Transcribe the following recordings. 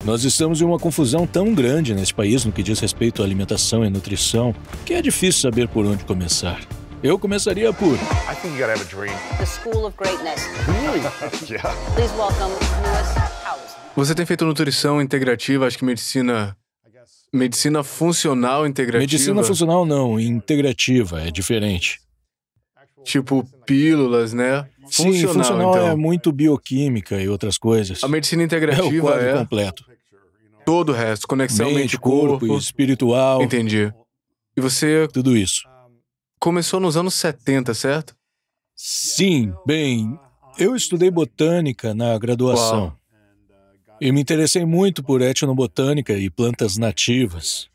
Nós estamos em uma confusão tão grande nesse país no que diz respeito à alimentação e nutrição, que é difícil saber por onde começar. Eu começaria por... I think you gotta have a dream. The School of Greatness. Really? Yeah. Please welcome Lewis Howes. Você tem feito nutrição integrativa, acho que medicina funcional integrativa. Medicina funcional não, integrativa, é diferente. Tipo pílulas, né? Sim, funcional então. é muito bioquímica e outras coisas. A medicina É o integrativa quadro é completo. todo o resto, conexão Mente, corpo e espiritual, Entendi. E você tudo isso. começou nos anos 70, certo? Sim, bem, eu estudei botânica na graduação. Uau. E me interessei muito por etnobotânica e plantas nativas.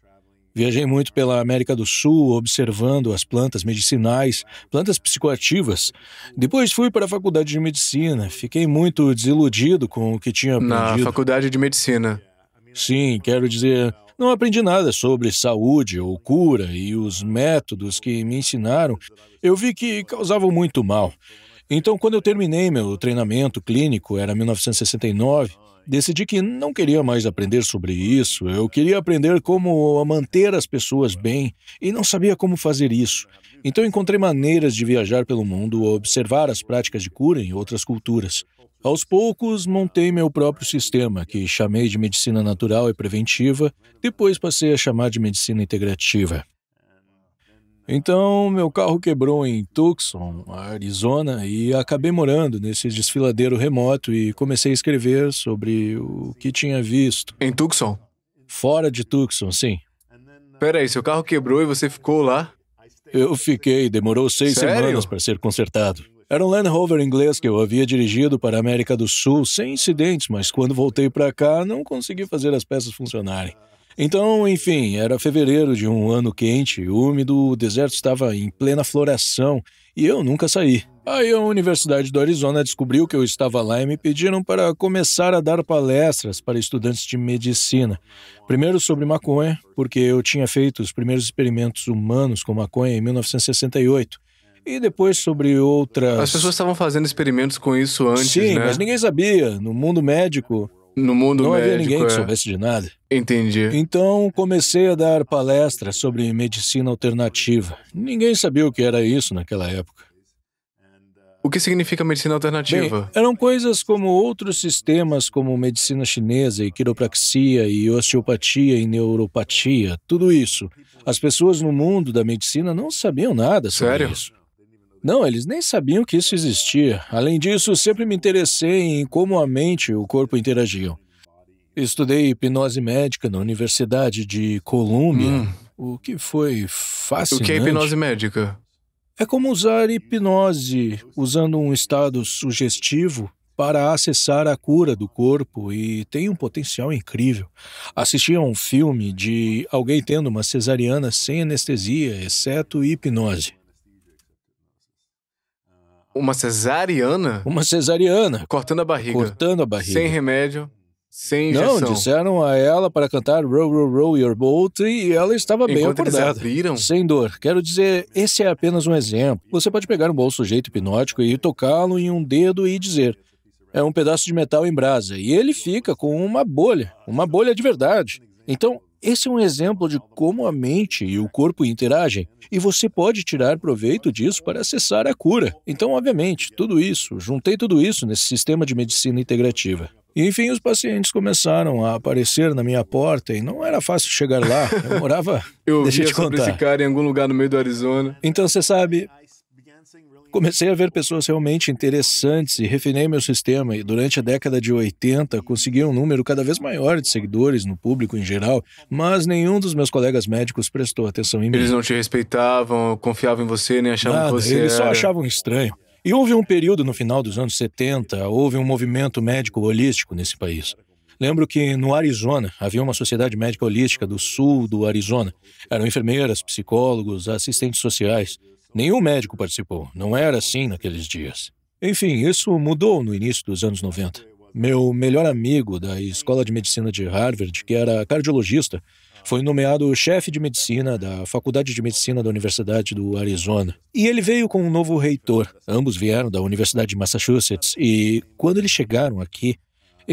Viajei muito pela América do Sul, observando as plantas medicinais, plantas psicoativas. Depois fui para a faculdade de medicina. Fiquei muito desiludido com o que tinha Na aprendido. faculdade de medicina. Sim, quero dizer, não aprendi nada sobre saúde ou cura e os métodos que me ensinaram, eu vi que causavam muito mal. Então, quando eu terminei meu treinamento clínico, era 1969, decidi que não queria mais aprender sobre isso. Eu queria aprender como manter as pessoas bem e não sabia como fazer isso. Então, encontrei maneiras de viajar pelo mundo, observar as práticas de cura em outras culturas. Aos poucos, montei meu próprio sistema, que chamei de medicina natural e preventiva, depois passei a chamar de medicina integrativa. Então, meu carro quebrou em Tucson, Arizona, e acabei morando nesse desfiladeiro remoto e comecei a escrever sobre o que tinha visto. Em Tucson? Fora de Tucson, sim. Peraí, seu carro quebrou e você ficou lá? Eu fiquei, demorou 6 Sério? semanas para ser consertado. Era um Land Rover inglês que eu havia dirigido para a América do Sul sem incidentes, mas quando voltei para cá não consegui fazer as peças funcionarem. Então, enfim, era fevereiro de um ano quente, úmido, o deserto estava em plena floração e eu nunca saí. Aí a Universidade do Arizona descobriu que eu estava lá e me pediram para começar a dar palestras para estudantes de medicina. Primeiro sobre maconha, porque eu tinha feito os primeiros experimentos humanos com maconha em 1968. E depois sobre outras... As pessoas estavam fazendo experimentos com isso antes, Sim, né? mas ninguém sabia. No mundo médico, No mundo não havia médico, ninguém que é. soubesse de nada. Entendi. Então, comecei a dar palestras sobre medicina alternativa. Ninguém sabia o que era isso naquela época. O que significa medicina Bem, alternativa? eram coisas como outros sistemas como medicina chinesa e quiropraxia e osteopatia e neuropatia, tudo isso. As pessoas no mundo da medicina não sabiam nada sobre Sério? isso. Não, eles nem sabiam que isso existia. Além disso, sempre me interessei em como a mente e o corpo interagiam. Estudei hipnose médica na Universidade de Colômbia, o que foi O fascinante. que é hipnose médica? É como usar hipnose usando um estado sugestivo para acessar a cura do corpo e tem um potencial incrível. Assisti a um filme de alguém tendo uma cesariana sem anestesia, exceto hipnose. Uma cesariana? Uma cesariana, Cortando a barriga. cortando a barriga. Sem remédio, sem injeção. Não, disseram a ela para cantar Row, Row, Row Your Boat e ela estava bem Enquanto eles acordada. abriram? Sem dor. Quero dizer, esse é apenas um exemplo. Você pode pegar um bom sujeito hipnótico e tocá-lo em um dedo e dizer: é um pedaço de metal em brasa. E ele fica com uma bolha de verdade. Então, esse é um exemplo de como a mente e o corpo interagem e você pode tirar proveito disso para acessar a cura. Então, obviamente, juntei tudo isso nesse sistema de medicina integrativa. E, enfim, os pacientes começaram a aparecer na minha porta e não era fácil chegar lá. Eu morava... Eu Deixa eu via te sobre contar. esse cara em algum lugar no meio do Arizona. Então, você sabe, comecei a ver pessoas realmente interessantes e refinei meu sistema e durante a década de 80 consegui um número cada vez maior de seguidores no público em geral, mas nenhum dos meus colegas médicos prestou atenção em mim. Eles não te respeitavam, confiavam em você, nem achavam que Nada, você eles só era... achavam estranho. E houve um período no final dos anos 70, houve um movimento médico holístico nesse país. Lembro que no Arizona havia uma sociedade médica holística do sul do Arizona. Eram enfermeiras, psicólogos, assistentes sociais. Nenhum médico participou. Não era assim naqueles dias. Enfim, isso mudou no início dos anos 90. Meu melhor amigo da Escola de Medicina de Harvard, que era cardiologista, foi nomeado chefe de medicina da Faculdade de Medicina da Universidade do Arizona. E ele veio com um novo reitor. Ambos vieram da Universidade de Massachusetts. E quando eles chegaram aqui,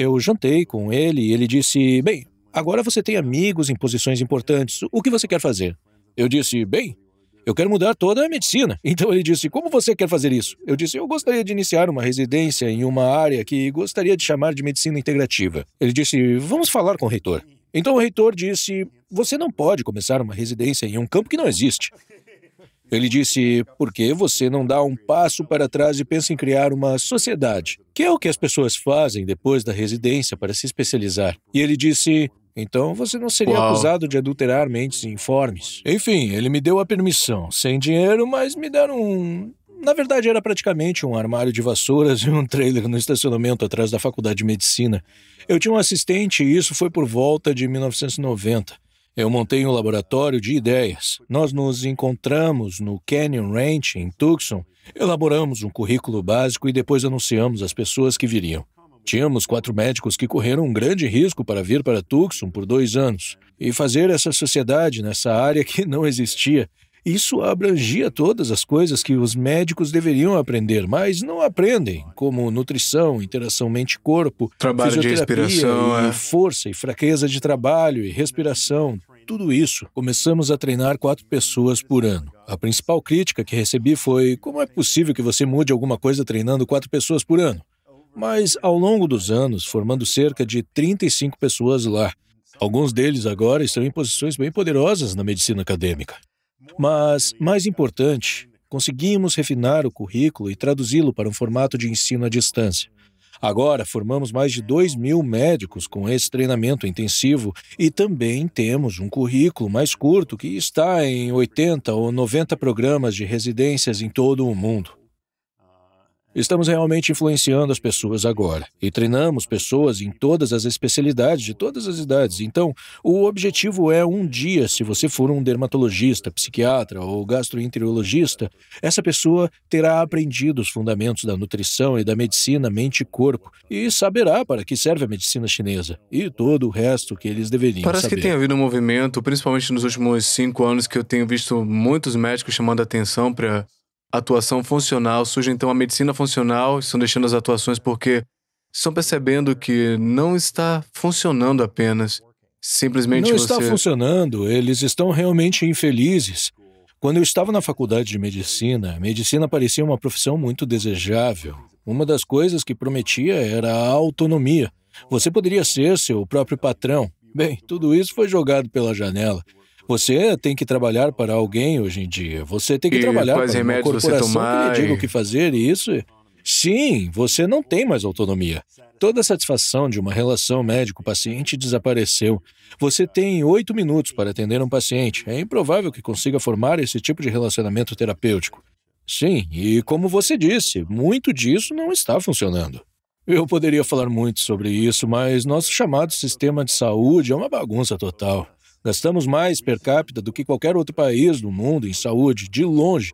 Eu jantei com ele e ele disse, bem, agora você tem amigos em posições importantes, o que você quer fazer? Eu disse, bem, eu quero mudar toda a medicina. Então ele disse, como você quer fazer isso? Eu disse, eu gostaria de iniciar uma residência em uma área que gostaria de chamar de medicina integrativa. Ele disse, vamos falar com o reitor. Então o reitor disse, você não pode começar uma residência em um campo que não existe. Ele disse, por que você não dá um passo para trás e pensa em criar uma sociedade? Que é o que as pessoas fazem depois da residência para se especializar. E ele disse, então você não seria acusado de adulterar mentes informes. Enfim, ele me deu a permissão, sem dinheiro, mas me deram Na verdade, era praticamente um armário de vassouras e um trailer no estacionamento atrás da Faculdade de Medicina. Eu tinha um assistente e isso foi por volta de 1990. Eu montei um laboratório de ideias. Nós nos encontramos no Canyon Ranch, em Tucson, elaboramos um currículo básico e depois anunciamos as pessoas que viriam. Tínhamos 4 médicos que correram um grande risco para vir para Tucson por 2 anos e fazer essa sociedade nessa área que não existia. Isso abrangia todas as coisas que os médicos deveriam aprender, mas não aprendem, como nutrição, interação mente-corpo, trabalho de respiração, força e fraqueza de trabalho e respiração. Tudo isso. Começamos a treinar 4 pessoas por ano. A principal crítica que recebi foi: como é possível que você mude alguma coisa treinando 4 pessoas por ano? Mas, ao longo dos anos, formando cerca de 35 pessoas lá. Alguns deles agora estão em posições bem poderosas na medicina acadêmica. Mas, mais importante, conseguimos refinar o currículo e traduzi-lo para um formato de ensino à distância. Agora, formamos mais de 2.000 médicos com esse treinamento intensivo e também temos um currículo mais curto que está em 80 ou 90 programas de residências em todo o mundo. Estamos realmente influenciando as pessoas agora e treinamos pessoas em todas as especialidades de todas as idades. Então, o objetivo é um dia, se você for um dermatologista, psiquiatra ou gastroenterologista, essa pessoa terá aprendido os fundamentos da nutrição e da medicina mente e corpo e saberá para que serve a medicina chinesa e todo o resto que eles deveriam saber. Parece que tem havido um movimento, principalmente nos últimos 5 anos, que eu tenho visto muitos médicos chamando a atenção para atuação funcional. Surge então a medicina funcional, estão deixando as atuações porque estão percebendo que não está funcionando apenas. Simplesmente não está funcionando, eles estão realmente infelizes. Quando eu estava na faculdade de medicina, a medicina parecia uma profissão muito desejável. Uma das coisas que prometia era a autonomia. Você poderia ser seu próprio patrão. Bem, tudo isso foi jogado pela janela. Você tem que trabalhar para alguém hoje em dia. Você tem que trabalhar para uma corporação que lhe diga o que fazer e isso... Sim, você não tem mais autonomia. Toda a satisfação de uma relação médico-paciente desapareceu. Você tem 8 minutos para atender um paciente. É improvável que consiga formar esse tipo de relacionamento terapêutico. Sim, e como você disse, muito disso não está funcionando. Eu poderia falar muito sobre isso, mas nosso chamado sistema de saúde é uma bagunça total. Gastamos mais per capita do que qualquer outro país do mundo em saúde, de longe.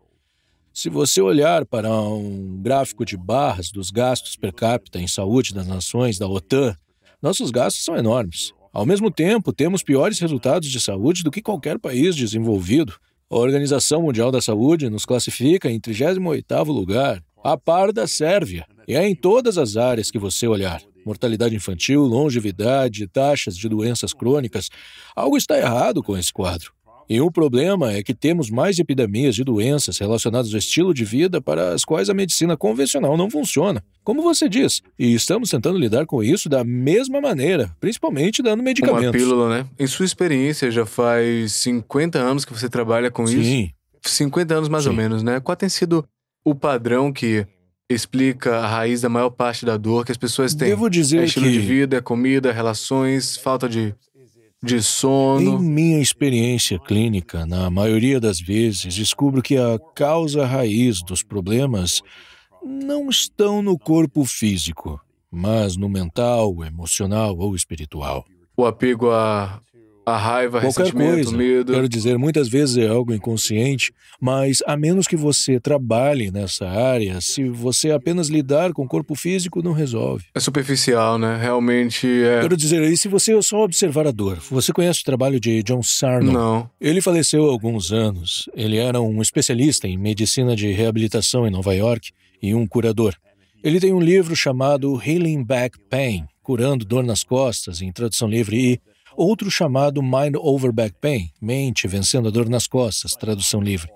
Se você olhar para um gráfico de barras dos gastos per capita em saúde das nações da OTAN, nossos gastos são enormes. Ao mesmo tempo, temos piores resultados de saúde do que qualquer país desenvolvido. A Organização Mundial da Saúde nos classifica em 38º lugar, a par da Sérvia. E é em todas as áreas que você olhar. Mortalidade infantil, longevidade, taxas de doenças crônicas. Algo está errado com esse quadro. E o problema é que temos mais epidemias de doenças relacionadas ao estilo de vida para as quais a medicina convencional não funciona. Como você diz, e estamos tentando lidar com isso da mesma maneira, principalmente dando medicamentos. Uma pílula, né? Em sua experiência, já faz 50 anos que você trabalha com isso? Sim. 50 anos mais ou menos, né? Qual tem sido o padrão que explica a raiz da maior parte da dor que as pessoas têm? Devo dizer é estilo de vida, é comida, relações, falta de sono. Em minha experiência clínica, na maioria das vezes, descubro que a causa raiz dos problemas não estão no corpo físico, mas no mental, emocional ou espiritual. O apego à raiva, qualquer ressentimento, coisa. Medo. Quero dizer, muitas vezes é algo inconsciente, mas a menos que você trabalhe nessa área, se você apenas lidar com o corpo físico, não resolve. É superficial, né? Realmente é... Quero dizer, e se você só observar a dor? Você conhece o trabalho de John Sarno? Não. Ele faleceu há alguns anos. Ele era um especialista em medicina de reabilitação em Nova York e um curador. Ele tem um livro chamado Healing Back Pain, curando dor nas costas, em tradução livre, e outro chamado Mind Over Back Pain, mente vencendo a dor nas costas, tradução livre.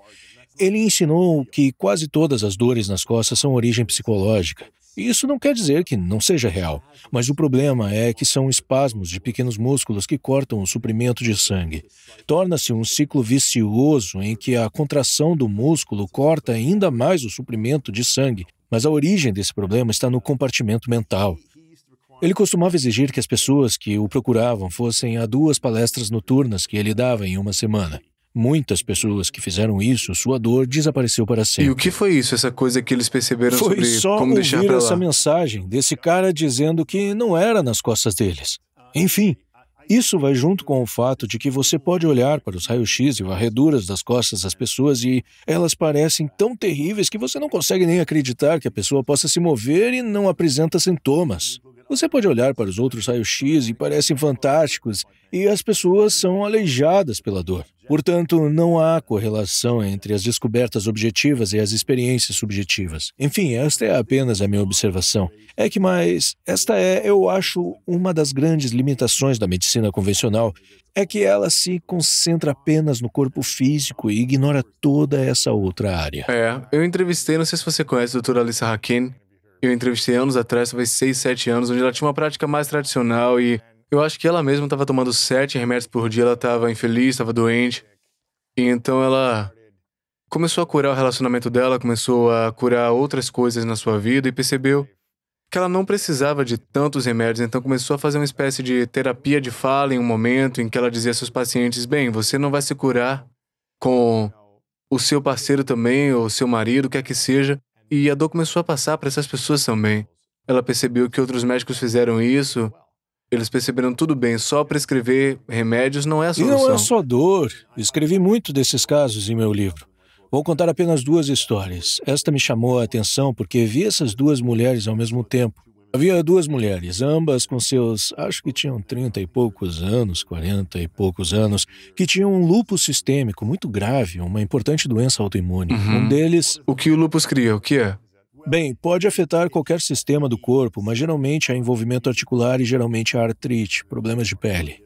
Ele ensinou que quase todas as dores nas costas são origem psicológica. E isso não quer dizer que não seja real, mas o problema é que são espasmos de pequenos músculos que cortam o suprimento de sangue. Torna-se um ciclo vicioso em que a contração do músculo corta ainda mais o suprimento de sangue, mas a origem desse problema está no compartimento mental. Ele costumava exigir que as pessoas que o procuravam fossem a 2 palestras noturnas que ele dava em uma semana. Muitas pessoas que fizeram isso, sua dor desapareceu para sempre. E o que foi isso, essa coisa que eles perceberam Foi sobre só como deixar ouvir pra essa lá? mensagem desse cara dizendo que não era nas costas deles. Enfim, isso vai junto com o fato de que você pode olhar para os raios-x e varreduras das costas das pessoas e elas parecem tão terríveis que você não consegue nem acreditar que a pessoa possa se mover e não apresenta sintomas. Você pode olhar para os outros raios-x e parecem fantásticos, e as pessoas são aleijadas pela dor. Portanto, não há correlação entre as descobertas objetivas e as experiências subjetivas. Enfim, esta é apenas a minha observação. Mas esta é, eu acho, uma das grandes limitações da medicina convencional, é que ela se concentra apenas no corpo físico e ignora toda essa outra área. Eu entrevistei, não sei se você conhece a doutora Alissa Hakim. Eu entrevistei anos atrás, talvez 6, 7 anos, onde ela tinha uma prática mais tradicional e eu acho que ela mesma estava tomando 7 remédios por dia, ela estava infeliz, estava doente. E então ela começou a curar o relacionamento dela, começou a curar outras coisas na sua vida e percebeu que ela não precisava de tantos remédios, então começou a fazer uma espécie de terapia de fala em um momento em que ela dizia aos seus pacientes, bem, você não vai se curar com o seu parceiro também, ou seu marido, o que quer que seja. E a dor começou a passar para essas pessoas também. Ela percebeu que outros médicos fizeram isso. Eles perceberam tudo bem, só prescrever remédios não é a E solução. não é só dor. Escrevi muito desses casos em meu livro. Vou contar apenas 2 histórias. Esta me chamou a atenção porque vi essas 2 mulheres ao mesmo tempo. Havia 2 mulheres, ambas com seus, acho que tinham 30 e poucos anos, 40 e poucos anos, que tinham um lúpus sistêmico muito grave, uma importante doença autoimune. Um deles, O que o lúpus cria? O que é? bem, pode afetar qualquer sistema do corpo, mas geralmente há envolvimento articular e geralmente há artrite, problemas de pele.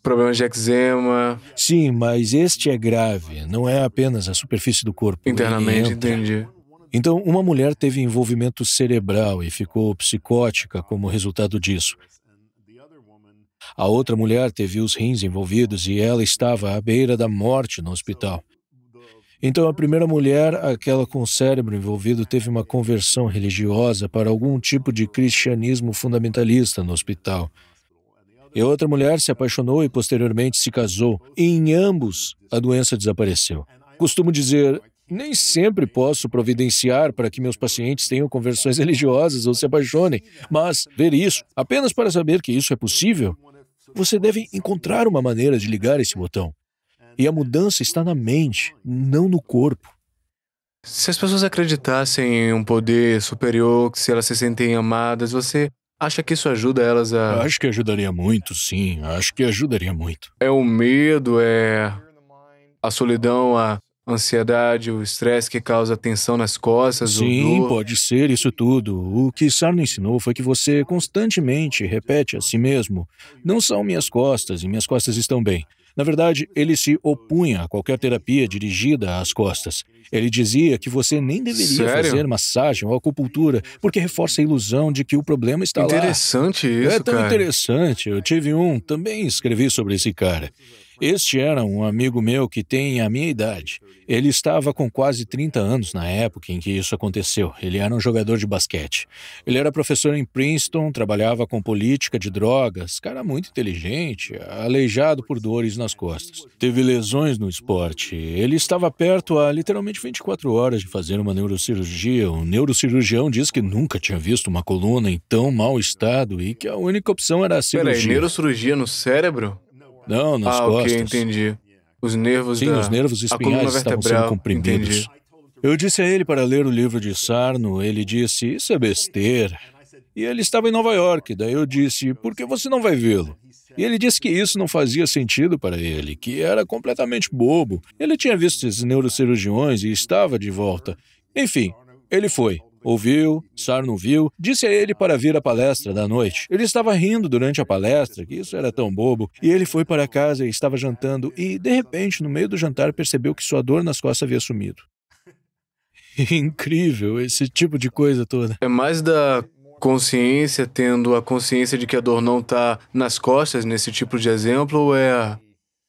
Problemas de eczema, Sim, mas este é grave, não é apenas a superfície do corpo. Ele internamente, entra. entendi. Então, uma mulher teve envolvimento cerebral e ficou psicótica como resultado disso. A outra mulher teve os rins envolvidos e ela estava à beira da morte no hospital. Então, a primeira mulher, aquela com o cérebro envolvido, teve uma conversão religiosa para algum tipo de cristianismo fundamentalista no hospital. E a outra mulher se apaixonou e posteriormente se casou. E em ambos, a doença desapareceu. Costumo dizer, nem sempre posso providenciar para que meus pacientes tenham conversões religiosas ou se apaixonem, mas ver isso, apenas para saber que isso é possível, você deve encontrar uma maneira de ligar esse botão. E a mudança está na mente, não no corpo. Se as pessoas acreditassem em um poder superior, que se elas se sentem amadas, você acha que isso ajuda elas a... Acho que ajudaria muito, sim. Acho que ajudaria muito. É o medo, é a solidão, a ansiedade, o estresse que causa tensão nas costas, Sim, o dor. pode ser isso tudo. O que Sarno ensinou foi que você constantemente repete a si mesmo: não são minhas costas e minhas costas estão bem. Na verdade, ele se opunha a qualquer terapia dirigida às costas. Ele dizia que você nem deveria Sério? fazer massagem ou acupuntura, porque reforça a ilusão de que o problema está lá. Interessante isso, É tão cara. interessante. Eu tive também escrevi sobre esse cara. Este era um amigo meu que tem a minha idade. Ele estava com quase 30 anos na época em que isso aconteceu. Ele era um jogador de basquete. Ele era professor em Princeton, trabalhava com política de drogas, cara muito inteligente, aleijado por dores nas costas. Teve lesões no esporte. Ele estava perto há literalmente 24 horas de fazer uma neurocirurgia. O neurocirurgião disse que nunca tinha visto uma coluna em tão mau estado e que a única opção era a cirurgia. Peraí, neurocirurgia no cérebro? Não, nas Ok, costas. entendi. Os nervos Sim, da... os nervos a coluna espinhais estavam sendo vertebral, comprimidos. entendi. Eu disse a ele para ler o livro de Sarno, ele disse, isso é besteira. E ele estava em Nova York, daí eu disse, por que você não vai vê-lo? E ele disse que isso não fazia sentido para ele, que era completamente bobo. Ele tinha visto esses neurocirurgiões e estava de volta. Enfim, ele foi. Ouviu, Sar não viu, disse a ele para vir à palestra da noite. Ele estava rindo durante a palestra, que isso era tão bobo, e ele foi para casa e estava jantando, e, de repente, no meio do jantar, percebeu que sua dor nas costas havia sumido. Incrível, esse tipo de coisa toda. É mais da consciência, tendo a consciência de que a dor não está nas costas, nesse tipo de exemplo, ou é a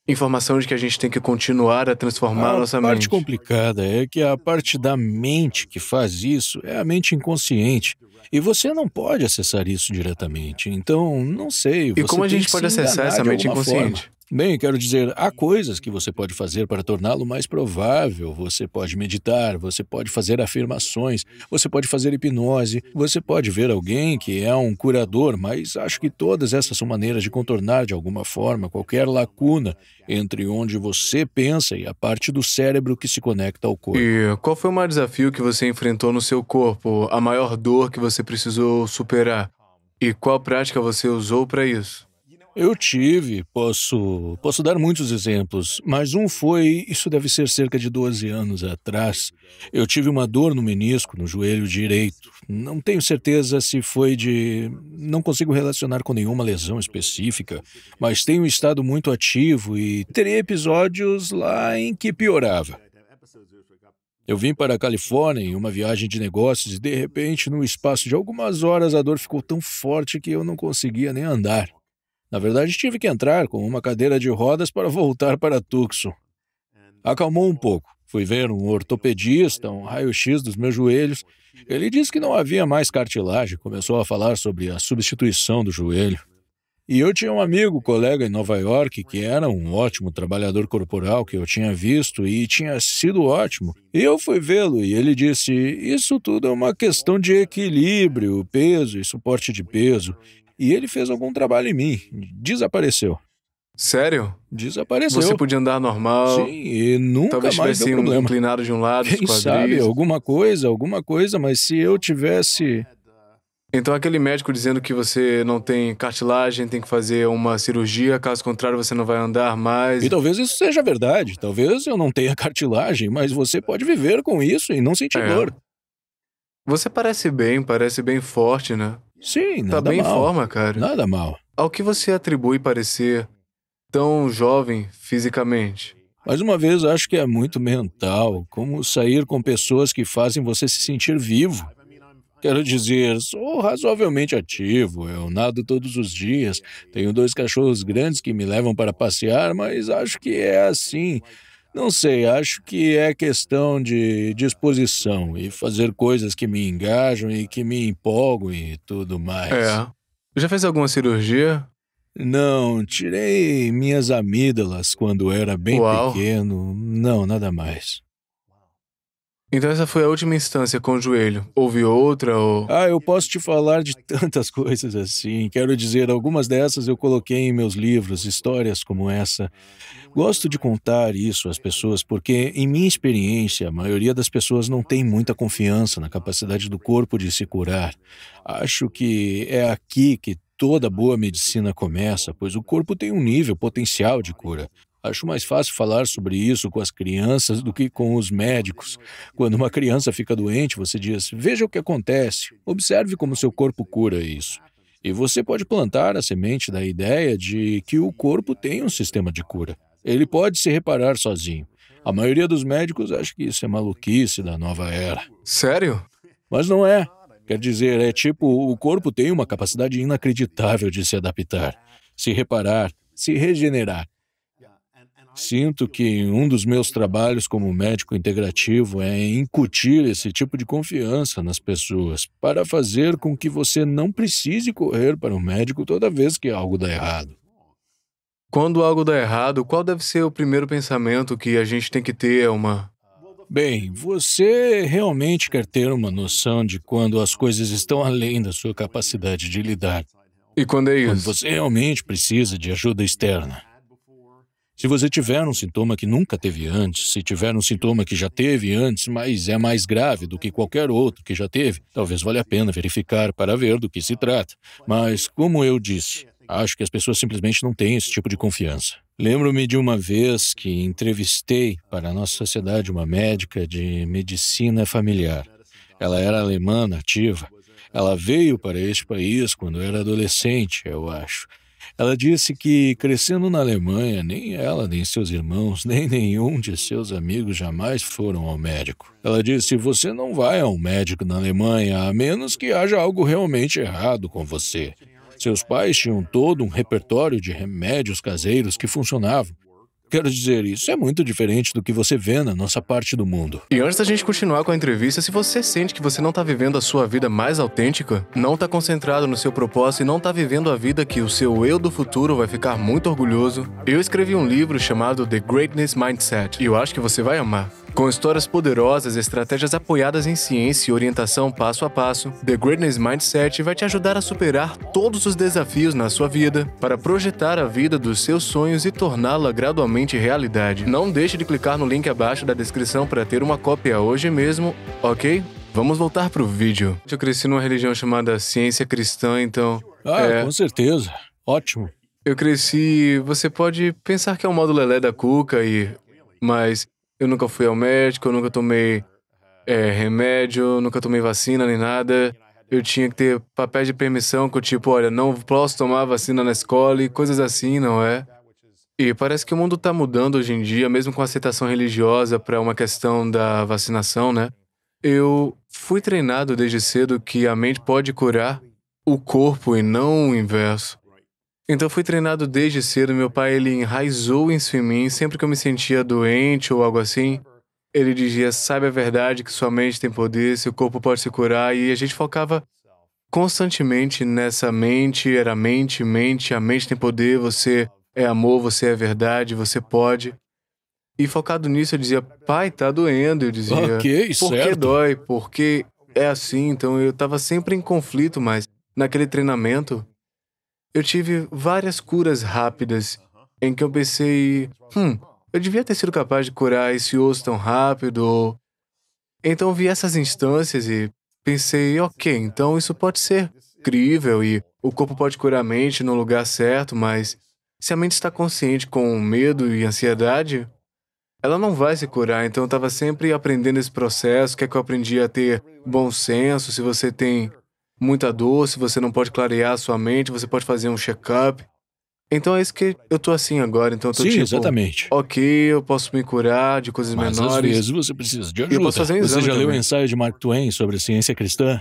informação de que a gente tem que continuar a transformar a nossa A parte mente? complicada é que a parte da mente que faz isso é a mente inconsciente. E você não pode acessar isso diretamente. Então, não sei. E como a tem gente que pode se acessar enganar essa de mente alguma inconsciente? forma. Bem, quero dizer, há coisas que você pode fazer para torná-lo mais provável. Você pode meditar, você pode fazer afirmações, você pode fazer hipnose, você pode ver alguém que é um curador, mas acho que todas essas são maneiras de contornar de alguma forma qualquer lacuna entre onde você pensa e a parte do cérebro que se conecta ao corpo. E qual foi o maior desafio que você enfrentou no seu corpo? A maior dor que você precisou superar? E qual prática você usou para isso? Eu tive, posso dar muitos exemplos, mas um foi, isso deve ser cerca de 12 anos atrás. Eu tive uma dor no menisco, no joelho direito. Não tenho certeza se foi não consigo relacionar com nenhuma lesão específica, mas tenho estado muito ativo e terei episódios lá em que piorava. Eu vim para a Califórnia em uma viagem de negócios e, de repente, no espaço de algumas horas, a dor ficou tão forte que eu não conseguia nem andar. Na verdade, tive que entrar com uma cadeira de rodas para voltar para Tucson. Acalmou um pouco. Fui ver um ortopedista, um raio-x dos meus joelhos. Ele disse que não havia mais cartilagem, começou a falar sobre a substituição do joelho. E eu tinha um amigo, colega em Nova York, que era um ótimo trabalhador corporal que eu tinha visto e tinha sido ótimo. E eu fui vê-lo e ele disse, isso tudo é uma questão de equilíbrio, peso e suporte de peso. E ele fez algum trabalho em mim. Desapareceu. Sério? Desapareceu. Você podia andar normal? Sim, e nunca Talvez mais deu tivesse problema. inclinado de um lado, os Quem quadris. sabe, alguma coisa, mas se eu tivesse... Então aquele médico dizendo que você não tem cartilagem, tem que fazer uma cirurgia, caso contrário você não vai andar mais. E talvez isso seja verdade. Talvez eu não tenha cartilagem, mas você pode viver com isso e não sentir dor. Você parece bem forte, né? Sim, Tá nada bem em mal. forma, cara. Nada mal. Ao que você atribui parecer tão jovem fisicamente? Mais uma vez, acho que é muito mental, como sair com pessoas que fazem você se sentir vivo. Quero dizer, sou razoavelmente ativo, eu nado todos os dias, tenho 2 cachorros grandes que me levam para passear, mas acho que é assim. Não sei, acho que é questão de disposição e fazer coisas que me engajam e que me empolgam e tudo mais. Já fez alguma cirurgia? Não, tirei minhas amígdalas quando era bem Uau. pequeno. Não, nada mais. Então essa foi a última instância com o joelho. Houve outra ou... Eu posso te falar de tantas coisas assim. Quero dizer, algumas dessas eu coloquei em meus livros, histórias como essa. Gosto de contar isso às pessoas porque, em minha experiência, a maioria das pessoas não tem muita confiança na capacidade do corpo de se curar. Acho que é aqui que toda boa medicina começa, pois o corpo tem um nível potencial de cura. Acho mais fácil falar sobre isso com as crianças do que com os médicos. Quando uma criança fica doente, você diz, veja o que acontece, observe como seu corpo cura isso. E você pode plantar a semente da ideia de que o corpo tem um sistema de cura. Ele pode se reparar sozinho. A maioria dos médicos acha que isso é maluquice da nova era. Sério? Mas não é. Quer dizer, é tipo, o corpo tem uma capacidade inacreditável de se adaptar, se reparar, se regenerar. Sinto que um dos meus trabalhos como médico integrativo é incutir esse tipo de confiança nas pessoas para fazer com que você não precise correr para um médico toda vez que algo dá errado. Quando algo dá errado, qual deve ser o primeiro pensamento que a gente tem que ter? Bem, você realmente quer ter uma noção de quando as coisas estão além da sua capacidade de lidar. E quando é Quando isso? você realmente precisa de ajuda externa. Se você tiver um sintoma que nunca teve antes, se tiver um sintoma que já teve antes, mas é mais grave do que qualquer outro que já teve, talvez valha a pena verificar para ver do que se trata. Mas, como eu disse, acho que as pessoas simplesmente não têm esse tipo de confiança. Lembro-me de uma vez que entrevistei para a nossa sociedade uma médica de medicina familiar. Ela era alemã nativa. Ela veio para este país quando era adolescente, eu acho. Ela disse que, crescendo na Alemanha, nem ela, nem seus irmãos, nem nenhum de seus amigos jamais foram ao médico. Ela disse: você não vai ao médico na Alemanha, a menos que haja algo realmente errado com você. Seus pais tinham todo um repertório de remédios caseiros que funcionavam. Quero dizer, isso é muito diferente do que você vê na nossa parte do mundo. E antes da gente continuar com a entrevista, se você sente que você não tá vivendo a sua vida mais autêntica, não tá concentrado no seu propósito e não tá vivendo a vida que o seu eu do futuro vai ficar muito orgulhoso, eu escrevi um livro chamado The Greatness Mindset, e eu acho que você vai amar. Com histórias poderosas, estratégias apoiadas em ciência e orientação passo a passo, The Greatness Mindset vai te ajudar a superar todos os desafios na sua vida para projetar a vida dos seus sonhos e torná-la gradualmente realidade. Não deixe de clicar no link abaixo da descrição para ter uma cópia hoje mesmo, ok? Vamos voltar pro vídeo. Eu cresci numa religião chamada ciência cristã, então... Com certeza. Ótimo. Eu cresci... Você pode pensar que é um modo lelé da cuca mas... Eu nunca fui ao médico, eu nunca tomei remédio, nunca tomei vacina nem nada. Eu tinha que ter papéis de permissão com tipo, olha, não posso tomar vacina na escola e coisas assim, não é? E parece que o mundo tá mudando hoje em dia, mesmo com a aceitação religiosa para uma questão da vacinação, né? Eu fui treinado desde cedo que a mente pode curar o corpo e não o inverso. Então fui treinado desde cedo, meu pai ele enraizou isso em mim, sempre que eu me sentia doente ou algo assim, ele dizia, saiba a verdade que sua mente tem poder, seu corpo pode se curar, e a gente focava constantemente nessa mente, era mente, a mente tem poder, você é amor, você é verdade, você pode. E focado nisso eu dizia, pai, tá doendo, eu dizia, por que dói, por que é assim, então eu tava sempre em conflito, mas naquele treinamento, eu tive várias curas rápidas em que eu pensei, eu devia ter sido capaz de curar esse osso tão rápido. Então vi essas instâncias e pensei, ok, então isso pode ser incrível e o corpo pode curar a mente no lugar certo, mas se a mente está consciente com medo e ansiedade, ela não vai se curar. Então eu estava sempre aprendendo esse processo, que é que eu aprendi a ter bom senso, se você tem muita dor, se você não pode clarear a sua mente, você pode fazer um check-up. Então é isso que eu tô assim agora, então eu tô Sim, tipo... exatamente. Ok, eu posso me curar de coisas menores. Mas às vezes você precisa de ajuda. Eu posso fazer um exame Você já leu o também. ensaio de Mark Twain sobre ciência cristã?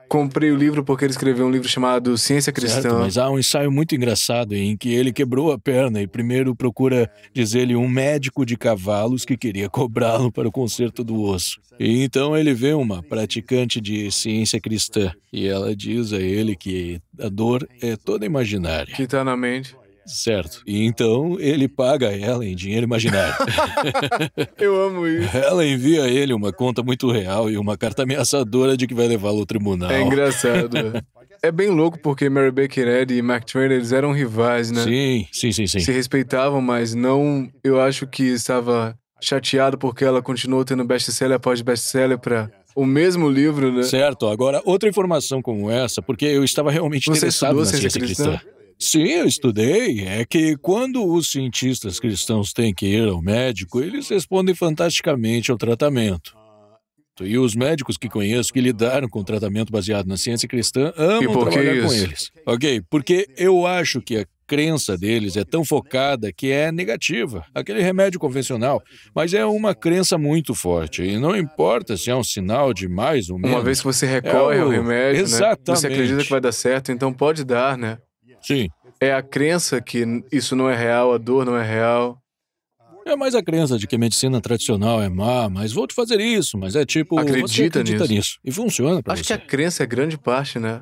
Comprei o livro porque ele escreveu um livro chamado Ciência Cristã. Certo, mas há um ensaio muito engraçado em que ele quebrou a perna e primeiro procura, diz ele, um médico de cavalos que queria cobrá-lo para o conserto do osso. E então ele vê uma praticante de ciência cristã e ela diz a ele que a dor é toda imaginária. Que tá na mente. Certo. E então ele paga ela em dinheiro imaginário. Eu amo isso. Ela envia a ele uma conta muito real e uma carta ameaçadora de que vai levá-lo ao tribunal. É engraçado. É bem louco porque Mary Baker Eddy e Mark Twain, eles eram rivais, né? Sim. Se respeitavam, mas não... Eu acho que estava chateado porque ela continuou tendo best-seller após best-seller para o mesmo livro, né? Certo. Agora, outra informação como essa, porque eu estava realmente interessado na ciência cristã. Sim, eu estudei. É que quando os cientistas cristãos têm que ir ao médico, eles respondem fantasticamente ao tratamento. E os médicos que conheço que lidaram com o tratamento baseado na ciência cristã amam trabalhar com eles. Ok, porque eu acho que a crença deles é tão focada que é negativa. Aquele remédio convencional, mas é uma crença muito forte. E não importa se é um sinal de mais ou menos. Uma vez que você recorre ao remédio, exatamente, né? Você acredita que vai dar certo, então pode dar, né? Sim. É a crença que isso não é real, a dor não é real. É mais a crença de que a medicina tradicional é má, mas vou te fazer isso, mas é tipo, você acredita nisso. E funciona pra você. Acho que a crença é grande parte, né?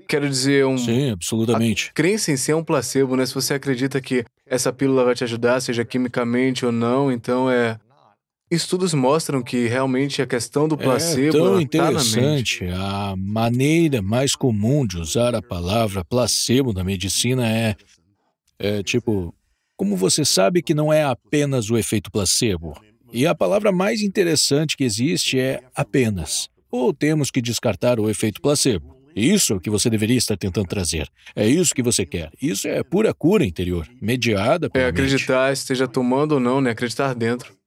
Quero dizer, Sim, absolutamente. A crença em si é um placebo, né? Se você acredita que essa pílula vai te ajudar, seja quimicamente ou não, então estudos mostram que realmente a questão do placebo é tão tá na mente. interessante. A maneira mais comum de usar a palavra placebo na medicina é tipo, como você sabe que não é apenas o efeito placebo? E a palavra mais interessante que existe é apenas. Ou temos que descartar o efeito placebo. Isso é o que você deveria estar tentando trazer. É isso que você quer. Isso é pura cura interior, mediada pela mente. Acreditar, esteja tomando ou não, né? Acreditar dentro.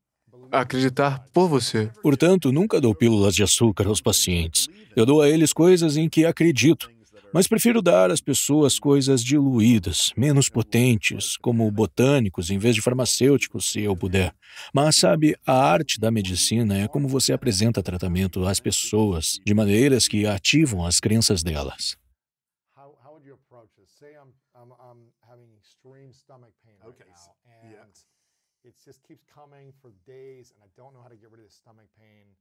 acreditar por você. Portanto, nunca dou pílulas de açúcar aos pacientes. Eu dou a eles coisas em que acredito, mas prefiro dar às pessoas coisas diluídas, menos potentes, como botânicos em vez de farmacêuticos, se eu puder. Mas sabe, a arte da medicina é como você apresenta tratamento às pessoas, de maneiras que ativam as crenças delas. How would you approach this? Say I'm having extreme stomach pain right now, and it just keeps coming for days, and I don't know how to get rid of the stomach pain.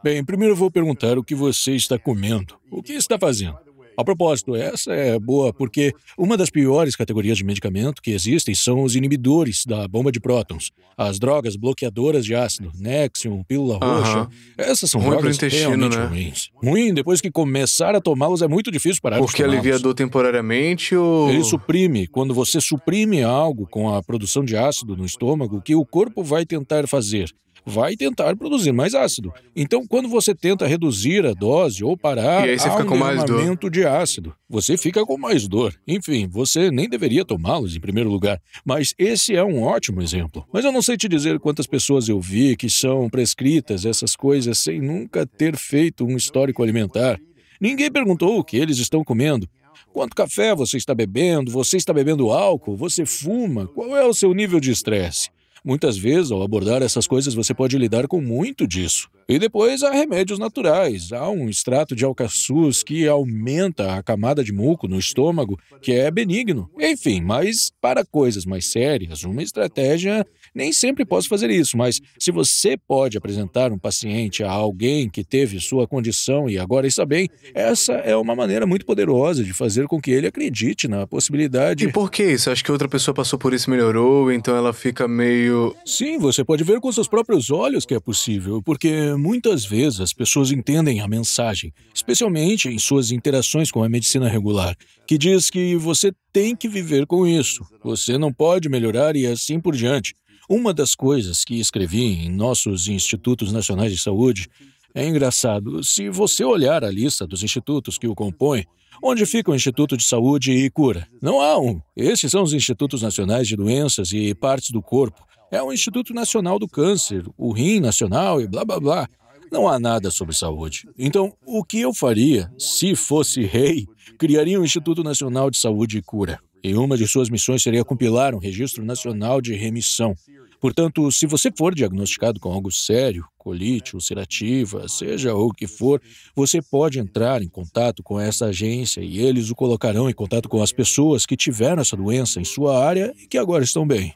Bem, primeiro eu vou perguntar o que você está comendo, o que está fazendo. A propósito, essa é boa porque uma das piores categorias de medicamento que existem são os inibidores da bomba de prótons. As drogas bloqueadoras de ácido, Nexium, pílula roxa, essas são Ruim pro drogas intestino, realmente né? ruins. Ruim, depois que começar a tomá-los é muito difícil parar de Porque tomá-los. alivia a dor temporariamente ou... Ele suprime. Quando você suprime algo com a produção de ácido no estômago, o que o corpo vai tentar fazer? Vai tentar produzir mais ácido. Então, quando você tenta reduzir a dose ou parar, E aí você há fica um com mais dor. derramamento de ácido. Você fica com mais dor. Enfim, você nem deveria tomá-los em primeiro lugar. Mas esse é um ótimo exemplo. Mas eu não sei te dizer quantas pessoas eu vi que são prescritas essas coisas sem nunca ter feito um histórico alimentar. Ninguém perguntou o que eles estão comendo. Quanto café você está bebendo? Você está bebendo álcool? Você fuma? Qual é o seu nível de estresse? Muitas vezes, ao abordar essas coisas, você pode lidar com muito disso. E depois há remédios naturais. Há um extrato de alcaçuz que aumenta a camada de muco no estômago, que é benigno. Enfim, mas para coisas mais sérias, uma estratégia... Nem sempre posso fazer isso, mas se você pode apresentar um paciente a alguém que teve sua condição e agora está bem, essa é uma maneira muito poderosa de fazer com que ele acredite na possibilidade... E por que isso? Acho que outra pessoa passou por isso e melhorou, então ela fica meio... Sim, você pode ver com seus próprios olhos que é possível, porque muitas vezes as pessoas entendem a mensagem, especialmente em suas interações com a medicina regular, que diz que você tem que viver com isso, você não pode melhorar e assim por diante. Uma das coisas que escrevi em nossos Institutos Nacionais de Saúde é engraçado. Se você olhar a lista dos institutos que o compõem, onde fica o Instituto de Saúde e Cura? Não há um. Esses são os Institutos Nacionais de Doenças e Partes do Corpo. É o Instituto Nacional do Câncer, o Rim Nacional e blá blá blá. Não há nada sobre saúde. Então, o que eu faria, se fosse rei, criaria um Instituto Nacional de Saúde e Cura. E uma de suas missões seria compilar um registro nacional de remissão. Portanto, se você for diagnosticado com algo sério, colite ulcerativa, seja o que for, você pode entrar em contato com essa agência e eles o colocarão em contato com as pessoas que tiveram essa doença em sua área e que agora estão bem.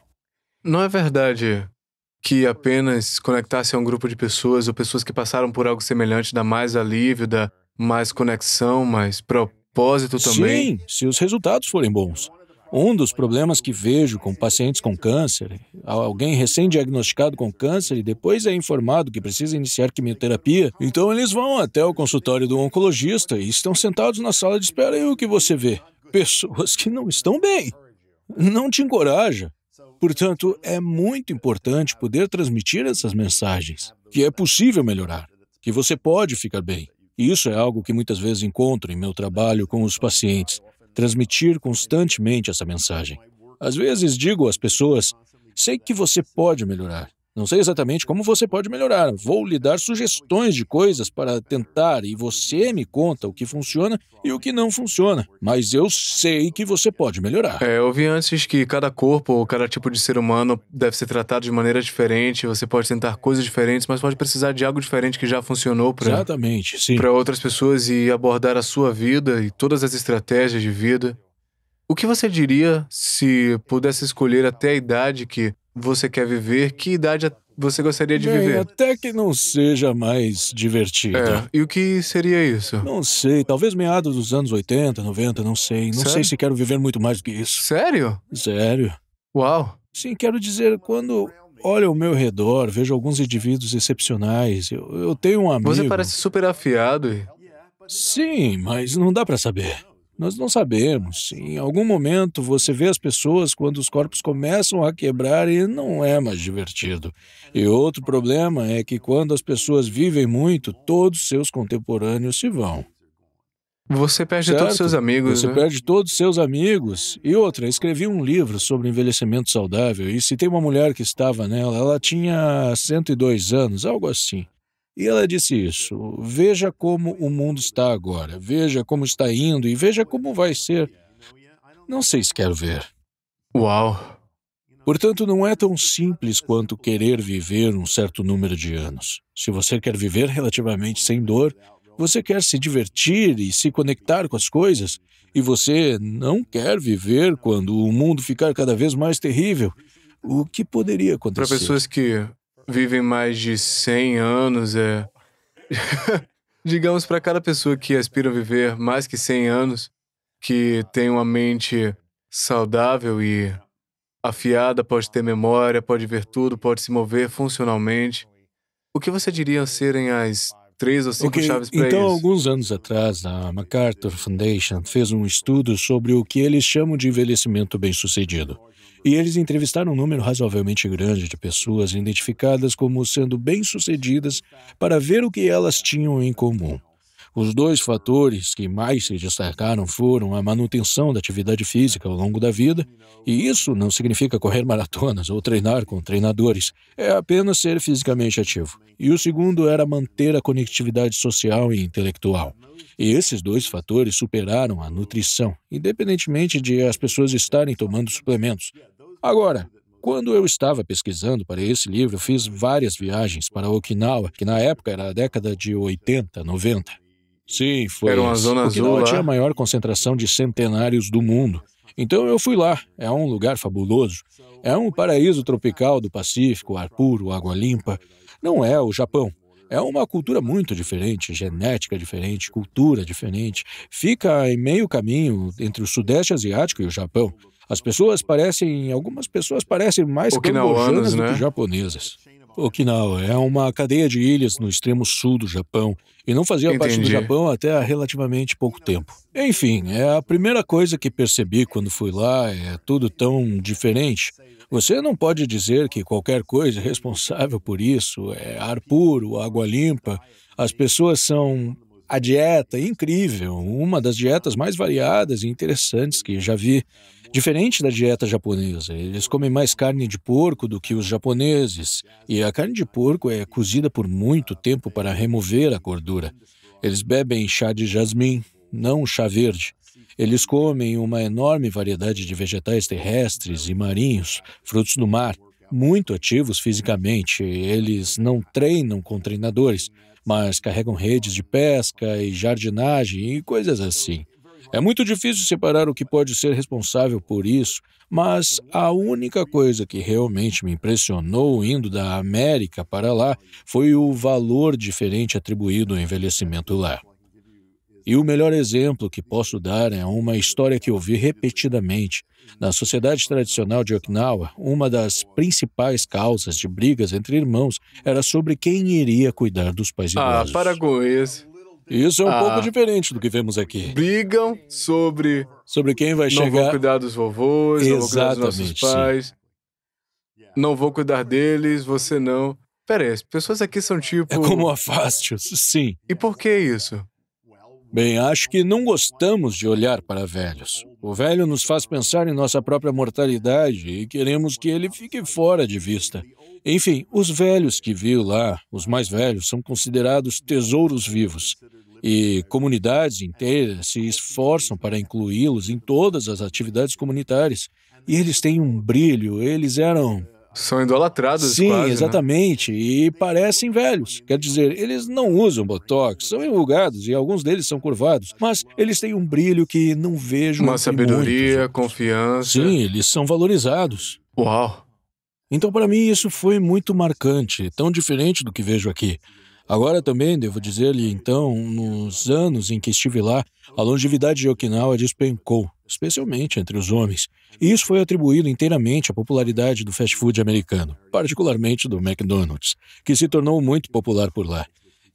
Não é verdade que apenas conectar-se a um grupo de pessoas ou pessoas que passaram por algo semelhante dá mais alívio, dá mais conexão, mais propósito também? Sim, se os resultados forem bons. Um dos problemas que vejo com pacientes com câncer, alguém recém-diagnosticado com câncer e depois é informado que precisa iniciar quimioterapia, então eles vão até o consultório do oncologista e estão sentados na sala de espera e o que você vê? Pessoas que não estão bem. Não te encoraja. Portanto, é muito importante poder transmitir essas mensagens, que é possível melhorar, que você pode ficar bem. E isso é algo que muitas vezes encontro em meu trabalho com os pacientes. Transmitir constantemente essa mensagem. Às vezes digo às pessoas, sei que você pode melhorar. Não sei exatamente como você pode melhorar. Vou lhe dar sugestões de coisas para tentar e você me conta o que funciona e o que não funciona. Mas eu sei que você pode melhorar. Eu ouvi antes que cada corpo ou cada tipo de ser humano deve ser tratado de maneira diferente. Você pode tentar coisas diferentes, mas pode precisar de algo diferente que já funcionou Exatamente, sim. para outras pessoas e abordar a sua vida e todas as estratégias de vida. O que você diria se pudesse escolher até a idade que você quer viver? Que idade você gostaria de viver? Até que não seja mais divertido. E o que seria isso? Não sei, talvez meados dos anos 80, 90, não sei. Não Sério? sei se quero viver muito mais do que isso. Sério? Sério. Uau! Sim, quero dizer, quando olho ao meu redor, vejo alguns indivíduos excepcionais. Eu tenho um amigo... Você parece super afiado e... Sim, mas não dá para saber. Nós não sabemos. Em algum momento você vê as pessoas quando os corpos começam a quebrar e não é mais divertido. E outro problema é que quando as pessoas vivem muito, todos seus contemporâneos se vão. Você perde todos os seus amigos, Você né? perde todos os seus amigos. E outra, escrevi um livro sobre envelhecimento saudável e citei uma mulher que estava nela. Ela tinha 102 anos, algo assim. E ela disse isso: veja como o mundo está agora, veja como está indo e veja como vai ser. Não sei se quero ver. Uau. Portanto, não é tão simples quanto querer viver um certo número de anos. Se você quer viver relativamente sem dor, você quer se divertir e se conectar com as coisas, e você não quer viver quando o mundo ficar cada vez mais terrível, o que poderia Para acontecer? pessoas que vivem mais de 100 anos, digamos, para cada pessoa que aspira a viver mais que 100 anos, que tem uma mente saudável e afiada, pode ter memória, pode ver tudo, pode se mover funcionalmente, o que você diria serem as 3 ou 5 Ok, chaves para então, isso? alguns anos atrás, a MacArthur Foundation fez um estudo sobre o que eles chamam de envelhecimento bem-sucedido. E eles entrevistaram um número razoavelmente grande de pessoas identificadas como sendo bem-sucedidas para ver o que elas tinham em comum. Os 2 fatores que mais se destacaram foram a manutenção da atividade física ao longo da vida, e isso não significa correr maratonas ou treinar com treinadores, é apenas ser fisicamente ativo. E o segundo era manter a conectividade social e intelectual. E esses 2 fatores superaram a nutrição, independentemente de as pessoas estarem tomando suplementos. Agora, quando eu estava pesquisando para esse livro, eu fiz várias viagens para Okinawa, que na época era a década de 80, 90. Sim, foi Era uma esse. zona azul Okinawa lá? tinha a maior concentração de centenários do mundo. Então eu fui lá. É um lugar fabuloso. É um paraíso tropical do Pacífico, ar puro, água limpa. Não é o Japão. É uma cultura muito diferente, genética diferente, cultura diferente. Fica em meio caminho entre o Sudeste Asiático e o Japão. Algumas pessoas parecem mais Okinawanos, cambojanas do né? que japonesas. Okinawa é uma cadeia de ilhas no extremo sul do Japão e não fazia parte do Entendi. Japão até há relativamente pouco tempo. Enfim, é a primeira coisa que percebi quando fui lá, é tudo tão diferente. Você não pode dizer que qualquer coisa é responsável por isso, é ar puro, água limpa. As pessoas são... A dieta é incrível, uma das dietas mais variadas e interessantes que já vi. Diferente da dieta japonesa, eles comem mais carne de porco do que os japoneses, e a carne de porco é cozida por muito tempo para remover a gordura. Eles bebem chá de jasmim, não chá verde. Eles comem uma enorme variedade de vegetais terrestres e marinhos, frutos do mar, muito ativos fisicamente. Eles não treinam com treinadores, mas carregam redes de pesca e jardinagem e coisas assim. É muito difícil separar o que pode ser responsável por isso, mas a única coisa que realmente me impressionou indo da América para lá foi o valor diferente atribuído ao envelhecimento lá. E o melhor exemplo que posso dar é uma história que eu vi repetidamente. Na sociedade tradicional de Okinawa, uma das principais causas de brigas entre irmãos era sobre quem iria cuidar dos pais idosos. Para com isso. Isso é um pouco Ah. diferente do que vemos aqui. Brigam sobre Sobre quem vai não vou chegar... cuidar dos vovôs, não vou cuidar dos nossos Exatamente, sim. pais, não vou cuidar deles, você não. Pera aí, as pessoas aqui são tipo... É como afaste-os, sim. E por que isso? Bem, acho que não gostamos de olhar para velhos. O velho nos faz pensar em nossa própria mortalidade e queremos que ele fique fora de vista. Enfim, os velhos que viu lá, os mais velhos, são considerados tesouros vivos. E comunidades inteiras se esforçam para incluí-los em todas as atividades comunitárias. E eles têm um brilho, eles eram... São idolatrados Sim, quase, né? exatamente, e parecem velhos. Quer dizer, eles não usam botox, são enrugados e alguns deles são curvados, mas eles têm um brilho que não vejo Uma entre sabedoria, muitos. confiança. Sim, eles são valorizados. Uau. Então, para mim, isso foi muito marcante, tão diferente do que vejo aqui. Agora também, devo dizer-lhe, então, nos anos em que estive lá, a longevidade de Okinawa despencou, especialmente entre os homens. E isso foi atribuído inteiramente à popularidade do fast food americano, particularmente do McDonald's, que se tornou muito popular por lá.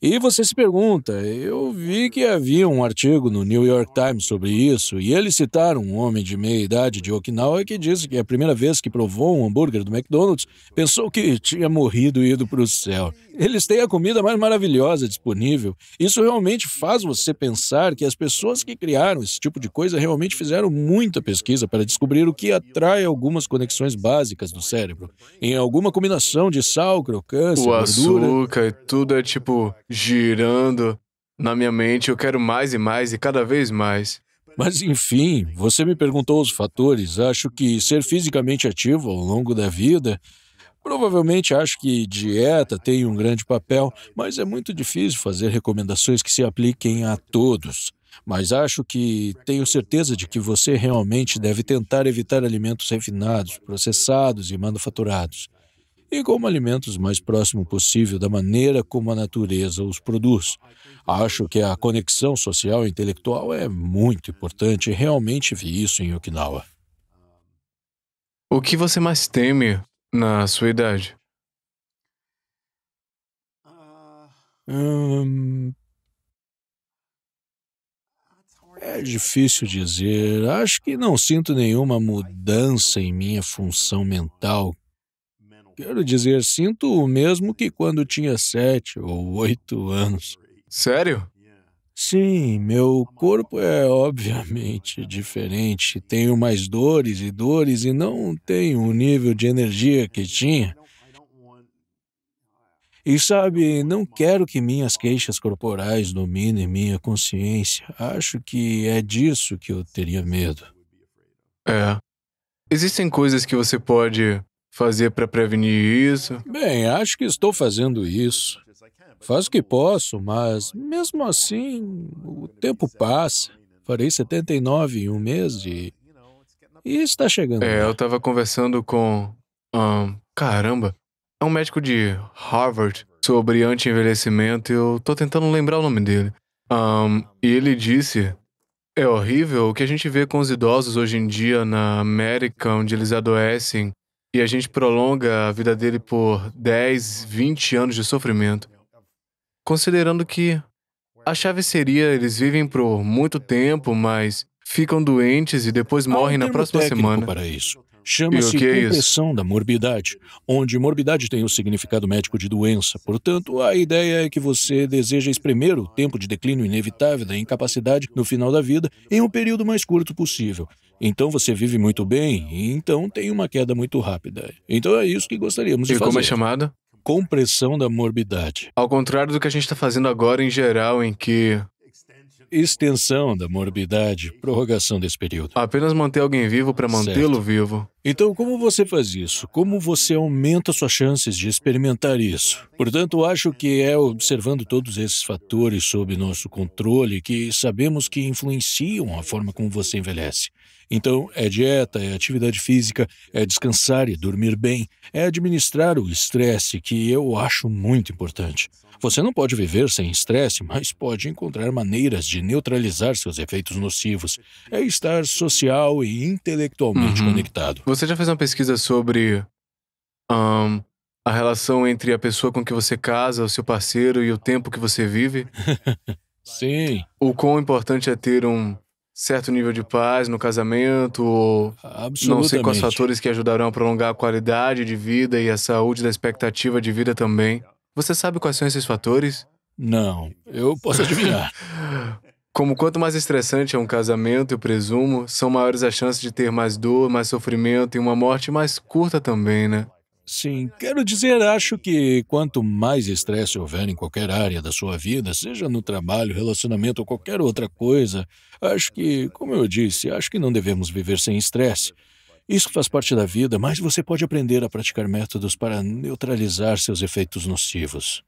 E você se pergunta, eu vi que havia um artigo no New York Times sobre isso, e eles citaram um homem de meia idade de Okinawa que disse que a primeira vez que provou um hambúrguer do McDonald's, pensou que tinha morrido e ido para o céu. Eles têm a comida mais maravilhosa disponível. Isso realmente faz você pensar que as pessoas que criaram esse tipo de coisa realmente fizeram muita pesquisa para descobrir o que atrai algumas conexões básicas do cérebro. Em alguma combinação de sal, crocância, O gordura... açúcar e tudo é tipo girando na minha mente. Eu quero mais e cada vez mais. Mas, enfim, você me perguntou os fatores. Acho que ser fisicamente ativo ao longo da vida. Provavelmente acho que dieta tem um grande papel, mas é muito difícil fazer recomendações que se apliquem a todos. Mas acho que tenho certeza de que você realmente deve tentar evitar alimentos refinados, processados e manufaturados. E como alimentos mais próximo possível da maneira como a natureza os produz. Acho que a conexão social e intelectual é muito importante e realmente vi isso em Okinawa. O que você mais teme na sua idade? É difícil dizer. Acho que não sinto nenhuma mudança em minha função mental. Quero dizer, sinto o mesmo que quando tinha 7 ou 8 anos. Sério? Sim, meu corpo é obviamente diferente. Tenho mais dores e não tenho o nível de energia que tinha. E sabe, não quero que minhas queixas corporais dominem minha consciência. Acho que é disso que eu teria medo. É. Existem coisas que você pode fazer para prevenir isso? Bem, acho que estou fazendo isso. Faço o que posso, mas mesmo assim, o tempo passa. Farei 79 em um mês e está chegando Eu lá. tava conversando com... caramba. É um médico de Harvard sobre anti-envelhecimento e eu tô tentando lembrar o nome dele. E ele disse... É horrível o que a gente vê com os idosos hoje em dia na América, onde eles adoecem e a gente prolonga a vida dele por 10, 20 anos de sofrimento. Considerando que a chave seria eles vivem por muito tempo, mas ficam doentes e depois Há um morrem na termo próxima técnico semana. para isso. E o Chama-se que é isso? compressão da morbidade, onde morbidade tem o significado médico de doença. Portanto, a ideia é que você deseja espremer o tempo de declínio inevitável da incapacidade no final da vida em um período mais curto possível. Então você vive muito bem e então tem uma queda muito rápida. Então é isso que gostaríamos de E como é fazer. chamado? Compressão da morbidade. Ao contrário do que a gente está fazendo agora em geral, em que Extensão da morbidade, prorrogação desse período. apenas manter alguém vivo para mantê-lo vivo. Então, como você faz isso? Como você aumenta suas chances de experimentar isso? Portanto, acho que é observando todos esses fatores sob nosso controle que sabemos que influenciam a forma como você envelhece. Então, é dieta, é atividade física, é descansar e dormir bem, é administrar o estresse, que eu acho muito importante. Você não pode viver sem estresse, mas pode encontrar maneiras de neutralizar seus efeitos nocivos. É estar social e intelectualmente conectado. Você já fez uma pesquisa sobre a relação entre a pessoa com que você casa, o seu parceiro e o tempo que você vive? Sim, O quão importante é ter um certo nível de paz no casamento, ou não sei quais absolutamente. fatores que ajudarão a prolongar a qualidade de vida e a saúde da expectativa de vida também. Você sabe quais são esses fatores? Não, eu posso adivinhar. Como quanto mais estressante é um casamento, eu presumo, são maiores as chances de ter mais dor, mais sofrimento e uma morte mais curta também, né? Sim, quero dizer, acho que quanto mais estresse houver em qualquer área da sua vida, seja no trabalho, relacionamento ou qualquer outra coisa, acho que, como eu disse, acho que não devemos viver sem estresse. Isso faz parte da vida, mas você pode aprender a praticar métodos para neutralizar seus efeitos nocivos.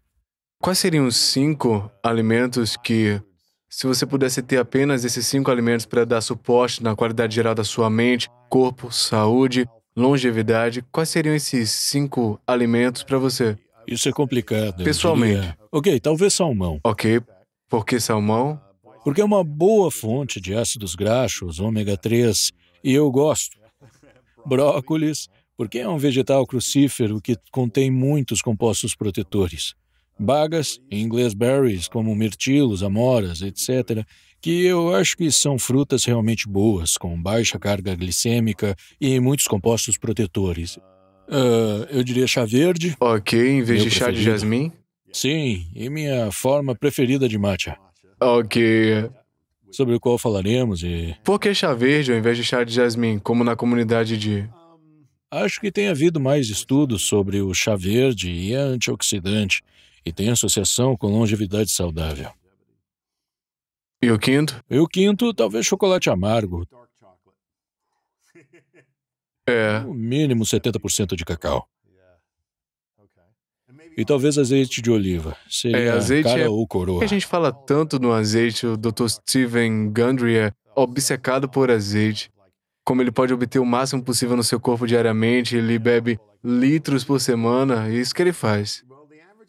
Quais seriam os 5 alimentos que, se você pudesse ter apenas esses 5 alimentos para dar suporte na qualidade geral da sua mente, corpo, saúde, longevidade, quais seriam esses 5 alimentos para você? Isso é complicado, eu Pessoalmente. diria. Ok, talvez salmão, Ok, por que salmão? porque é uma boa fonte de ácidos graxos, ômega 3, e eu gosto. Brócolis, porque é um vegetal crucífero que contém muitos compostos protetores. Bagas, em inglês berries, como mirtilos, amoras, etc., que eu acho que são frutas realmente boas, com baixa carga glicêmica e muitos compostos protetores. Eu diria chá verde. Ok, em vez Meu de chá de preferido. jasmim? Sim, e minha forma preferida de matcha, Ok. sobre o qual falaremos e Por que chá verde ao invés de chá de jasmim, como na comunidade de... acho que tem havido mais estudos sobre o chá verde e é antioxidante e tem associação com longevidade saudável. E o quinto? E o quinto, talvez chocolate amargo, É. no mínimo 70% de cacau. E talvez azeite de oliva. Seria Azeite cara é... ou Por coroa. que a gente fala tanto no azeite? O Dr. Stephen Gundry é obcecado por azeite. Como ele pode obter o máximo possível no seu corpo diariamente, ele bebe litros por semana, é isso que ele faz.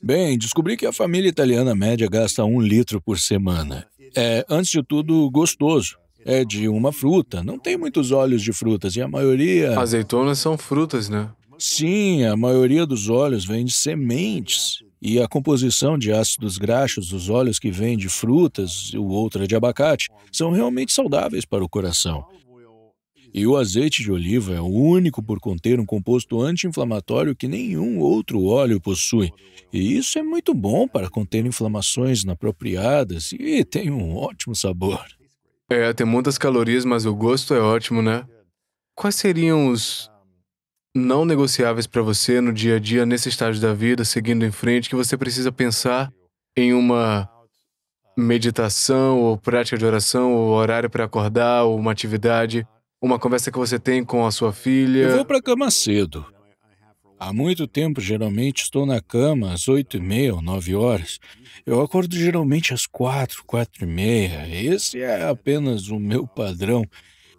Bem, descobri que a família italiana média gasta 1 litro por semana. É, antes de tudo, gostoso. É de uma fruta. Não tem muitos óleos de frutas e a maioria... Azeitonas são frutas, né? Sim, a maioria dos óleos vem de sementes. E a composição de ácidos graxos dos óleos que vêm de frutas, o outro é de abacate, são realmente saudáveis para o coração. E o azeite de oliva é o único por conter um composto anti-inflamatório que nenhum outro óleo possui. E isso é muito bom para conter inflamações inapropriadas e tem um ótimo sabor. Tem muitas calorias, mas o gosto é ótimo, né? Quais seriam os não negociáveis para você no dia a dia, nesse estágio da vida, seguindo em frente, que você precisa pensar em uma meditação, ou prática de oração, ou horário para acordar, ou uma atividade, uma conversa que você tem com a sua filha? Eu vou para a cama cedo. Há muito tempo, geralmente, estou na cama às 8h30 ou 9 horas. Eu acordo geralmente às 4, 4h30. Esse é apenas o meu padrão.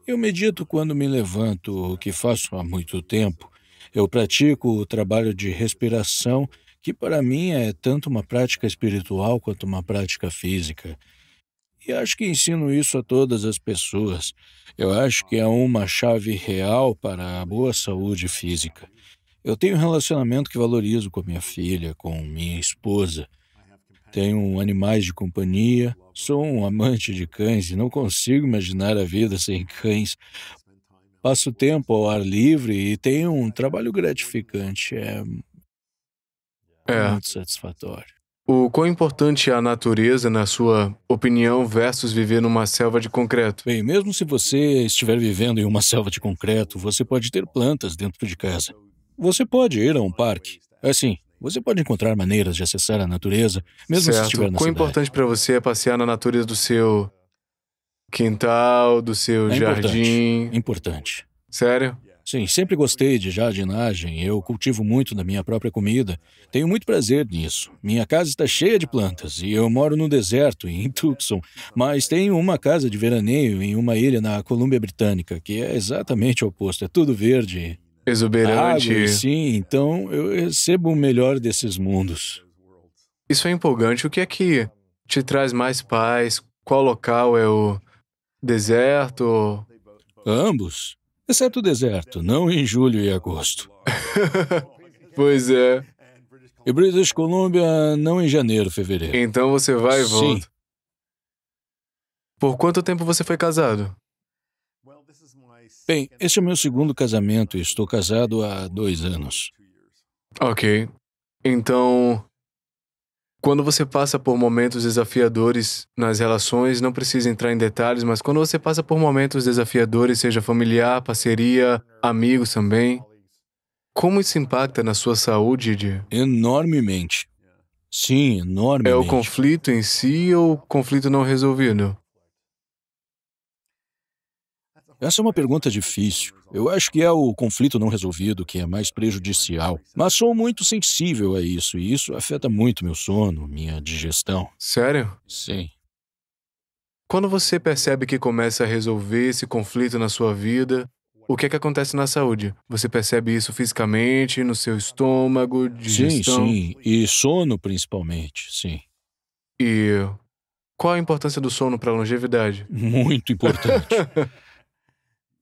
Eu medito quando me levanto, o que faço há muito tempo. Eu pratico o trabalho de respiração, que para mim é tanto uma prática espiritual quanto uma prática física. E acho que ensino isso a todas as pessoas. Eu acho que é uma chave real para a boa saúde física. Eu tenho um relacionamento que valorizo com a minha filha, com minha esposa. Tenho animais de companhia, sou um amante de cães e não consigo imaginar a vida sem cães. Passo tempo ao ar livre e tenho um trabalho gratificante. É muito satisfatório. O quão importante é a natureza, na sua opinião, versus viver numa selva de concreto? Bem, mesmo se você estiver vivendo em uma selva de concreto, você pode ter plantas dentro de casa. Você pode ir a um parque. Assim, você pode encontrar maneiras de acessar a natureza, mesmo se estiver Certo. na Quão cidade. importante para você é passear na natureza do seu quintal, do seu jardim? Importante. Sério? Sim, sempre gostei de jardinagem. Eu cultivo muito da minha própria comida. Tenho muito prazer nisso. Minha casa está cheia de plantas e eu moro no deserto, em Tucson, mas tenho uma casa de veraneio em uma ilha na Colômbia Britânica, que é exatamente o oposto. É tudo verde. Exuberante. Água, sim, então eu recebo o melhor desses mundos. Isso é empolgante. O que é que te traz mais paz? Qual local? É o deserto? Ambos, exceto o deserto, não em julho e agosto. Pois é. E British Columbia não em janeiro, fevereiro. Então você vai e Sim. volta. Por quanto tempo você foi casado? Bem, esse é o meu segundo casamento e estou casado há 2 anos. Ok. Então, quando você passa por momentos desafiadores nas relações, não precisa entrar em detalhes, mas quando você passa por momentos desafiadores, seja familiar, parceria, amigos também, como isso impacta na sua saúde, de... Enormemente. Sim, enormemente. É o conflito em si ou o conflito não resolvido? Essa é uma pergunta difícil. Eu acho que é o conflito não resolvido que é mais prejudicial. Mas sou muito sensível a isso, e isso afeta muito meu sono, minha digestão. Sério? Sim. Quando você percebe que começa a resolver esse conflito na sua vida, o que é que acontece na saúde? Você percebe isso fisicamente, no seu estômago, digestão? Sim. E sono principalmente, sim. E qual a importância do sono para a longevidade? Muito importante.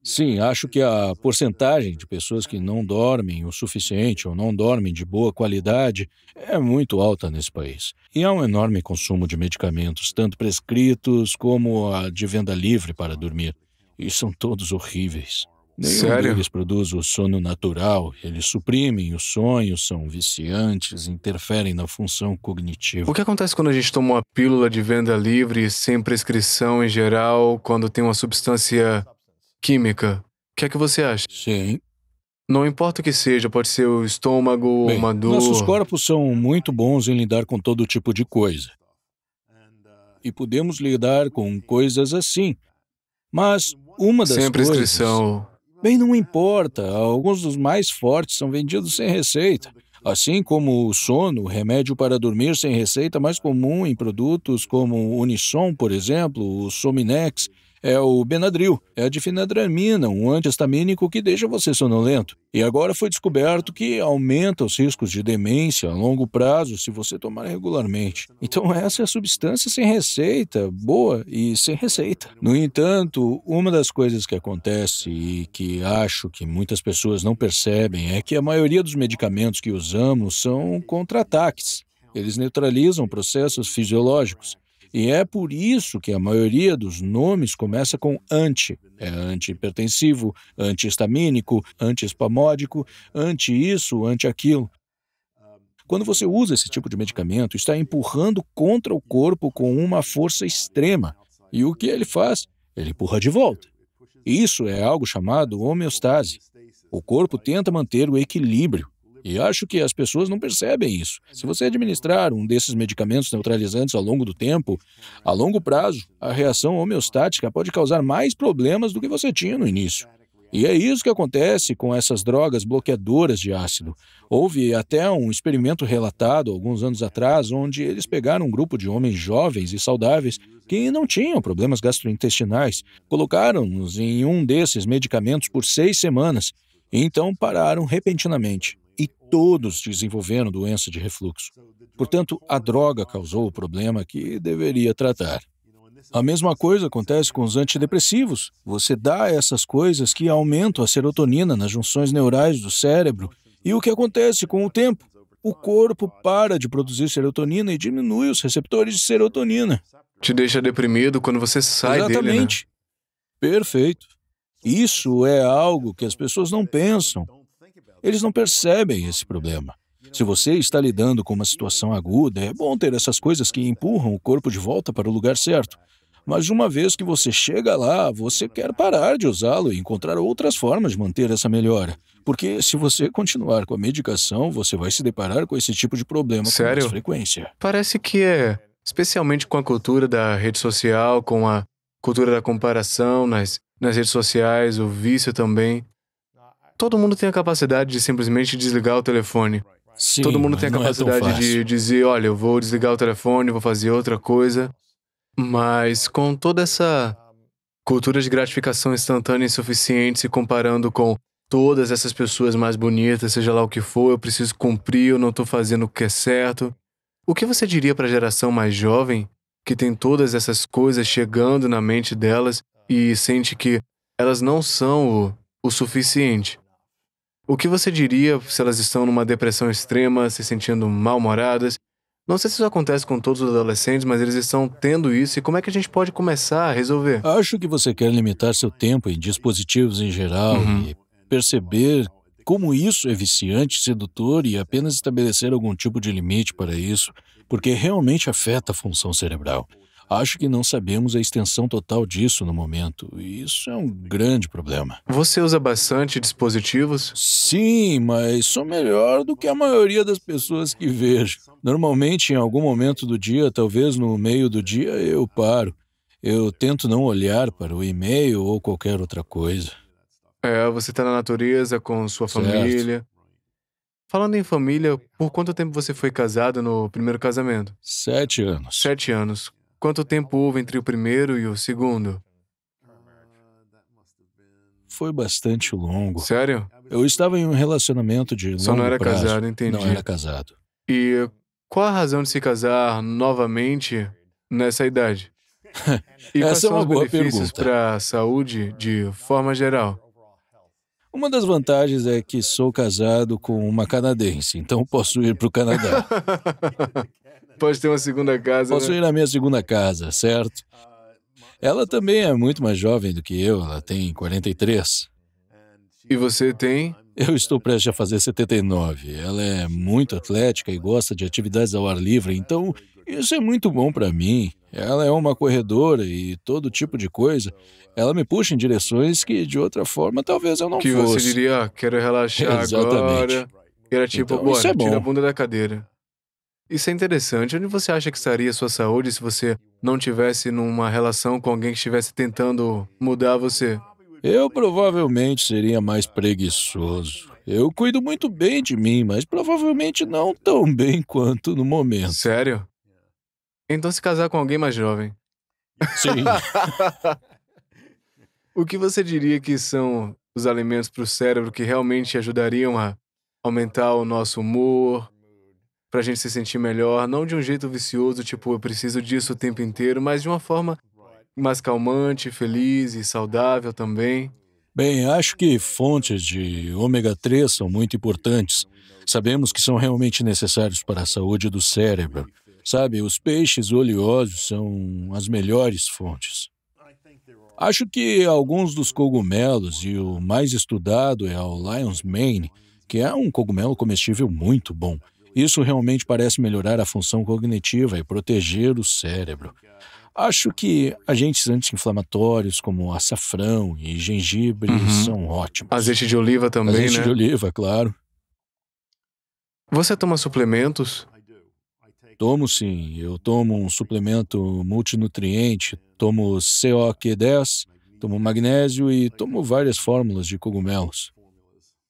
Sim, acho que a porcentagem de pessoas que não dormem o suficiente ou não dormem de boa qualidade é muito alta nesse país. E há um enorme consumo de medicamentos, tanto prescritos como a de venda livre para dormir. E são todos horríveis. Nenhum Sério? deles produz o sono natural, eles suprimem os sonhos, são viciantes, interferem na função cognitiva. O que acontece quando a gente toma uma pílula de venda livre, sem prescrição em geral, quando tem uma substância química? O que é que você acha? Sim. Não importa o que seja, pode ser o estômago ou Bem, uma dor. nossos corpos são muito bons em lidar com todo tipo de coisa. E podemos lidar com coisas assim. Mas uma das Sem coisas... prescrição. Bem, não importa. Alguns dos mais fortes são vendidos sem receita. Assim como o sono, o remédio para dormir sem receita mais comum em produtos como o Unison, por exemplo, o Sominex, é o Benadryl, é a difenadramina, um antihistamínico que deixa você sonolento. E agora foi descoberto que aumenta os riscos de demência a longo prazo se você tomar regularmente. Então essa é a substância sem receita, boa e sem receita. No entanto, uma das coisas que acontece e que acho que muitas pessoas não percebem é que a maioria dos medicamentos que usamos são contra-ataques. Eles neutralizam processos fisiológicos. E é por isso que a maioria dos nomes começa com anti. É antihipertensivo, antihistamínico, antiespamódico, anti-isso, anti-aquilo. Quando você usa esse tipo de medicamento, está empurrando contra o corpo com uma força extrema. E o que ele faz? Ele empurra de volta. Isso é algo chamado homeostase. O corpo tenta manter o equilíbrio. E acho que as pessoas não percebem isso. Se você administrar um desses medicamentos neutralizantes ao longo do tempo, a longo prazo, a reação homeostática pode causar mais problemas do que você tinha no início. E é isso que acontece com essas drogas bloqueadoras de ácido. Houve até um experimento relatado alguns anos atrás, onde eles pegaram um grupo de homens jovens e saudáveis que não tinham problemas gastrointestinais, colocaram-nos em um desses medicamentos por 6 semanas, e então pararam repentinamente. E todos desenvolveram doença de refluxo. Portanto, a droga causou o problema que deveria tratar. A mesma coisa acontece com os antidepressivos. Você dá essas coisas que aumentam a serotonina nas junções neurais do cérebro. E o que acontece com o tempo? O corpo para de produzir serotonina e diminui os receptores de serotonina. Te deixa deprimido quando você sai dele, né? Exatamente. Perfeito. Isso é algo que as pessoas não pensam. Eles não percebem esse problema. Se você está lidando com uma situação aguda, é bom ter essas coisas que empurram o corpo de volta para o lugar certo. Mas uma vez que você chega lá, você quer parar de usá-lo e encontrar outras formas de manter essa melhora. Porque se você continuar com a medicação, você vai se deparar com esse tipo de problema com Sério? mais frequência. Parece que especialmente com a cultura da rede social, com a cultura da comparação nas redes sociais, o vício também. Todo mundo tem a capacidade de simplesmente desligar o telefone. Sim, Todo mundo mas tem a não é tão capacidade de fácil. dizer, olha, eu vou desligar o telefone, vou fazer outra coisa. Mas com toda essa cultura de gratificação instantânea e insuficiente, se comparando com todas essas pessoas mais bonitas, seja lá o que for, eu preciso cumprir, eu não estou fazendo o que é certo. O que você diria para a geração mais jovem, que tem todas essas coisas chegando na mente delas e sente que elas não são o suficiente? O que você diria se elas estão numa depressão extrema, se sentindo mal-humoradas? Não sei se isso acontece com todos os adolescentes, mas eles estão tendo isso. E como é que a gente pode começar a resolver? Acho que você quer limitar seu tempo em dispositivos em geral e perceber como isso é viciante, sedutor e apenas estabelecer algum tipo de limite para isso, porque realmente afeta a função cerebral. Acho que não sabemos a extensão total disso no momento, e isso é um grande problema. Você usa bastante dispositivos? Sim, mas sou melhor do que a maioria das pessoas que vejo. Normalmente, em algum momento do dia, talvez no meio do dia, eu paro. Eu tento não olhar para o e-mail ou qualquer outra coisa. Você tá na natureza com sua Certo. família. Falando em família, por quanto tempo você foi casado no primeiro casamento? 7 anos. 7 anos. Quanto tempo houve entre o primeiro e o segundo? Foi bastante longo. Sério? Eu estava em um relacionamento de longo Só não era prazo. casado, entendi. Não era casado. E qual a razão de se casar novamente nessa idade? E quais Essa é são uma os boa benefícios pergunta. para a saúde de forma geral? Uma das vantagens é que sou casado com uma canadense, então posso ir para o Canadá. Pode ter uma segunda casa, Posso né? ir na minha segunda casa, certo? Ela também é muito mais jovem do que eu, ela tem 43. E você tem? Eu estou prestes a fazer 79. Ela é muito atlética e gosta de atividades ao ar livre, então isso é muito bom para mim. Ela é uma corredora e todo tipo de coisa. Ela me puxa em direções que, de outra forma, talvez eu não Que você fosse. diria, quero relaxar Exatamente. agora. E era tipo, Então, isso bora, é bom. tira a bunda da cadeira. Isso é interessante. Onde você acha que estaria a sua saúde se você não tivesse numa relação com alguém que estivesse tentando mudar você? Eu provavelmente seria mais preguiçoso. Eu cuido muito bem de mim, mas provavelmente não tão bem quanto no momento. Sério? Então se casar com alguém mais jovem. Sim. O que você diria que são os alimentos para o cérebro que realmente ajudariam a aumentar o nosso humor, pra gente se sentir melhor, não de um jeito vicioso, tipo, eu preciso disso o tempo inteiro, mas de uma forma mais calmante, feliz e saudável também? Bem, acho que fontes de ômega 3 são muito importantes. Sabemos que são realmente necessários para a saúde do cérebro. Sabe, os peixes oleosos são as melhores fontes. Acho que alguns dos cogumelos, e o mais estudado é o Lion's Mane, que é um cogumelo comestível muito bom. Isso realmente parece melhorar a função cognitiva e proteger o cérebro. Acho que agentes anti-inflamatórios como açafrão e gengibre são ótimos. Azeite de oliva também, Azeite né? de oliva, claro. Você toma suplementos? Tomo sim, eu tomo um suplemento multinutriente, tomo CoQ10, tomo magnésio e tomo várias fórmulas de cogumelos.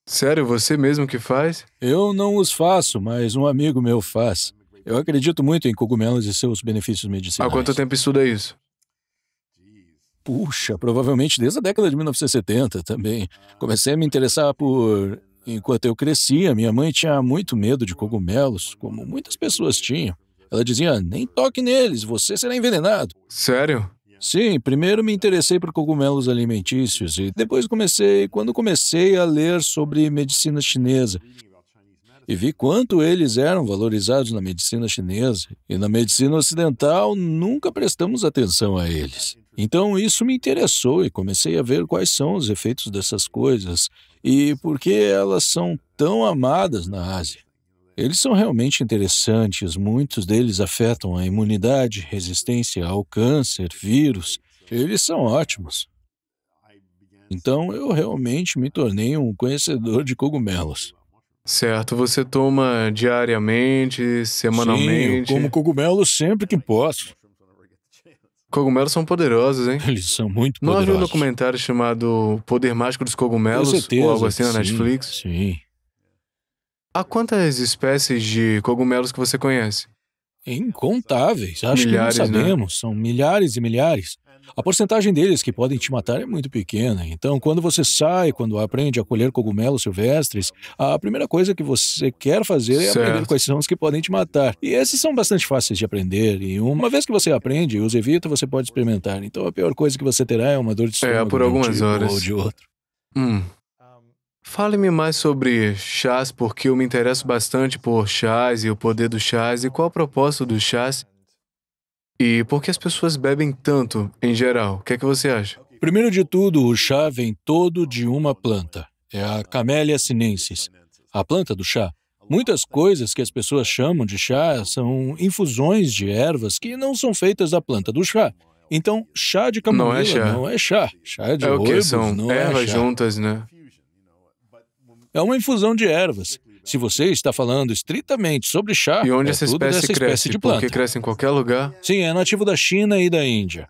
Sério, você mesmo que faz? Eu não os faço, mas um amigo meu faz. Eu acredito muito em cogumelos e seus benefícios medicinais. Há quanto tempo estuda isso? Puxa, provavelmente desde a década de 1970 também. Comecei a me interessar por... Enquanto eu crescia, minha mãe tinha muito medo de cogumelos, como muitas pessoas tinham. Ela dizia, nem toque neles, você será envenenado. Sério? Sim, primeiro me interessei por cogumelos alimentícios e depois quando comecei a ler sobre medicina chinesa e vi quanto eles eram valorizados na medicina chinesa e na medicina ocidental nunca prestamos atenção a eles. Então isso me interessou e comecei a ver quais são os efeitos dessas coisas e por que elas são tão amadas na Ásia. Eles são realmente interessantes, muitos deles afetam a imunidade, resistência ao câncer, vírus. Eles são ótimos. Então eu realmente me tornei um conhecedor de cogumelos. Certo, você toma diariamente, semanalmente? Sim, eu como cogumelos sempre que posso. Cogumelos são poderosos, hein? Eles são muito Não havia um poderosos. documentário chamado O Poder Mágico dos Cogumelos? Com certeza, Ou algo assim na sim, Netflix? Sim. Há quantas espécies de cogumelos que você conhece? Incontáveis. Acho Milhares, que não né? sabemos. São milhares e milhares. A porcentagem deles que podem te matar é muito pequena. Então, quando você sai, quando aprende a colher cogumelos silvestres, a primeira coisa que você quer fazer é aprender Certo. quais são os que podem te matar. E esses são bastante fáceis de aprender. E uma vez que você aprende e os evita, você pode experimentar. Então, a pior coisa que você terá é uma dor de estômago por de um algumas tipo horas. ou de outro. Fale-me mais sobre chás, porque eu me interesso bastante por chás e o poder dos chás e qual o propósito dos chás e por que as pessoas bebem tanto em geral. O que é que você acha? Primeiro de tudo, o chá vem todo de uma planta. É a Camellia sinensis, a planta do chá. Muitas coisas que as pessoas chamam de chá são infusões de ervas que não são feitas da planta do chá. Então, chá de camomila Não é chá. não é chá. Chá de É o que? rooibos São não ervas é chá. juntas, né? É uma infusão de ervas. Se você está falando estritamente sobre chá, E onde é essa tudo espécie dessa cresce? espécie de planta. Porque cresce em qualquer lugar? Sim, é nativo da China e da Índia.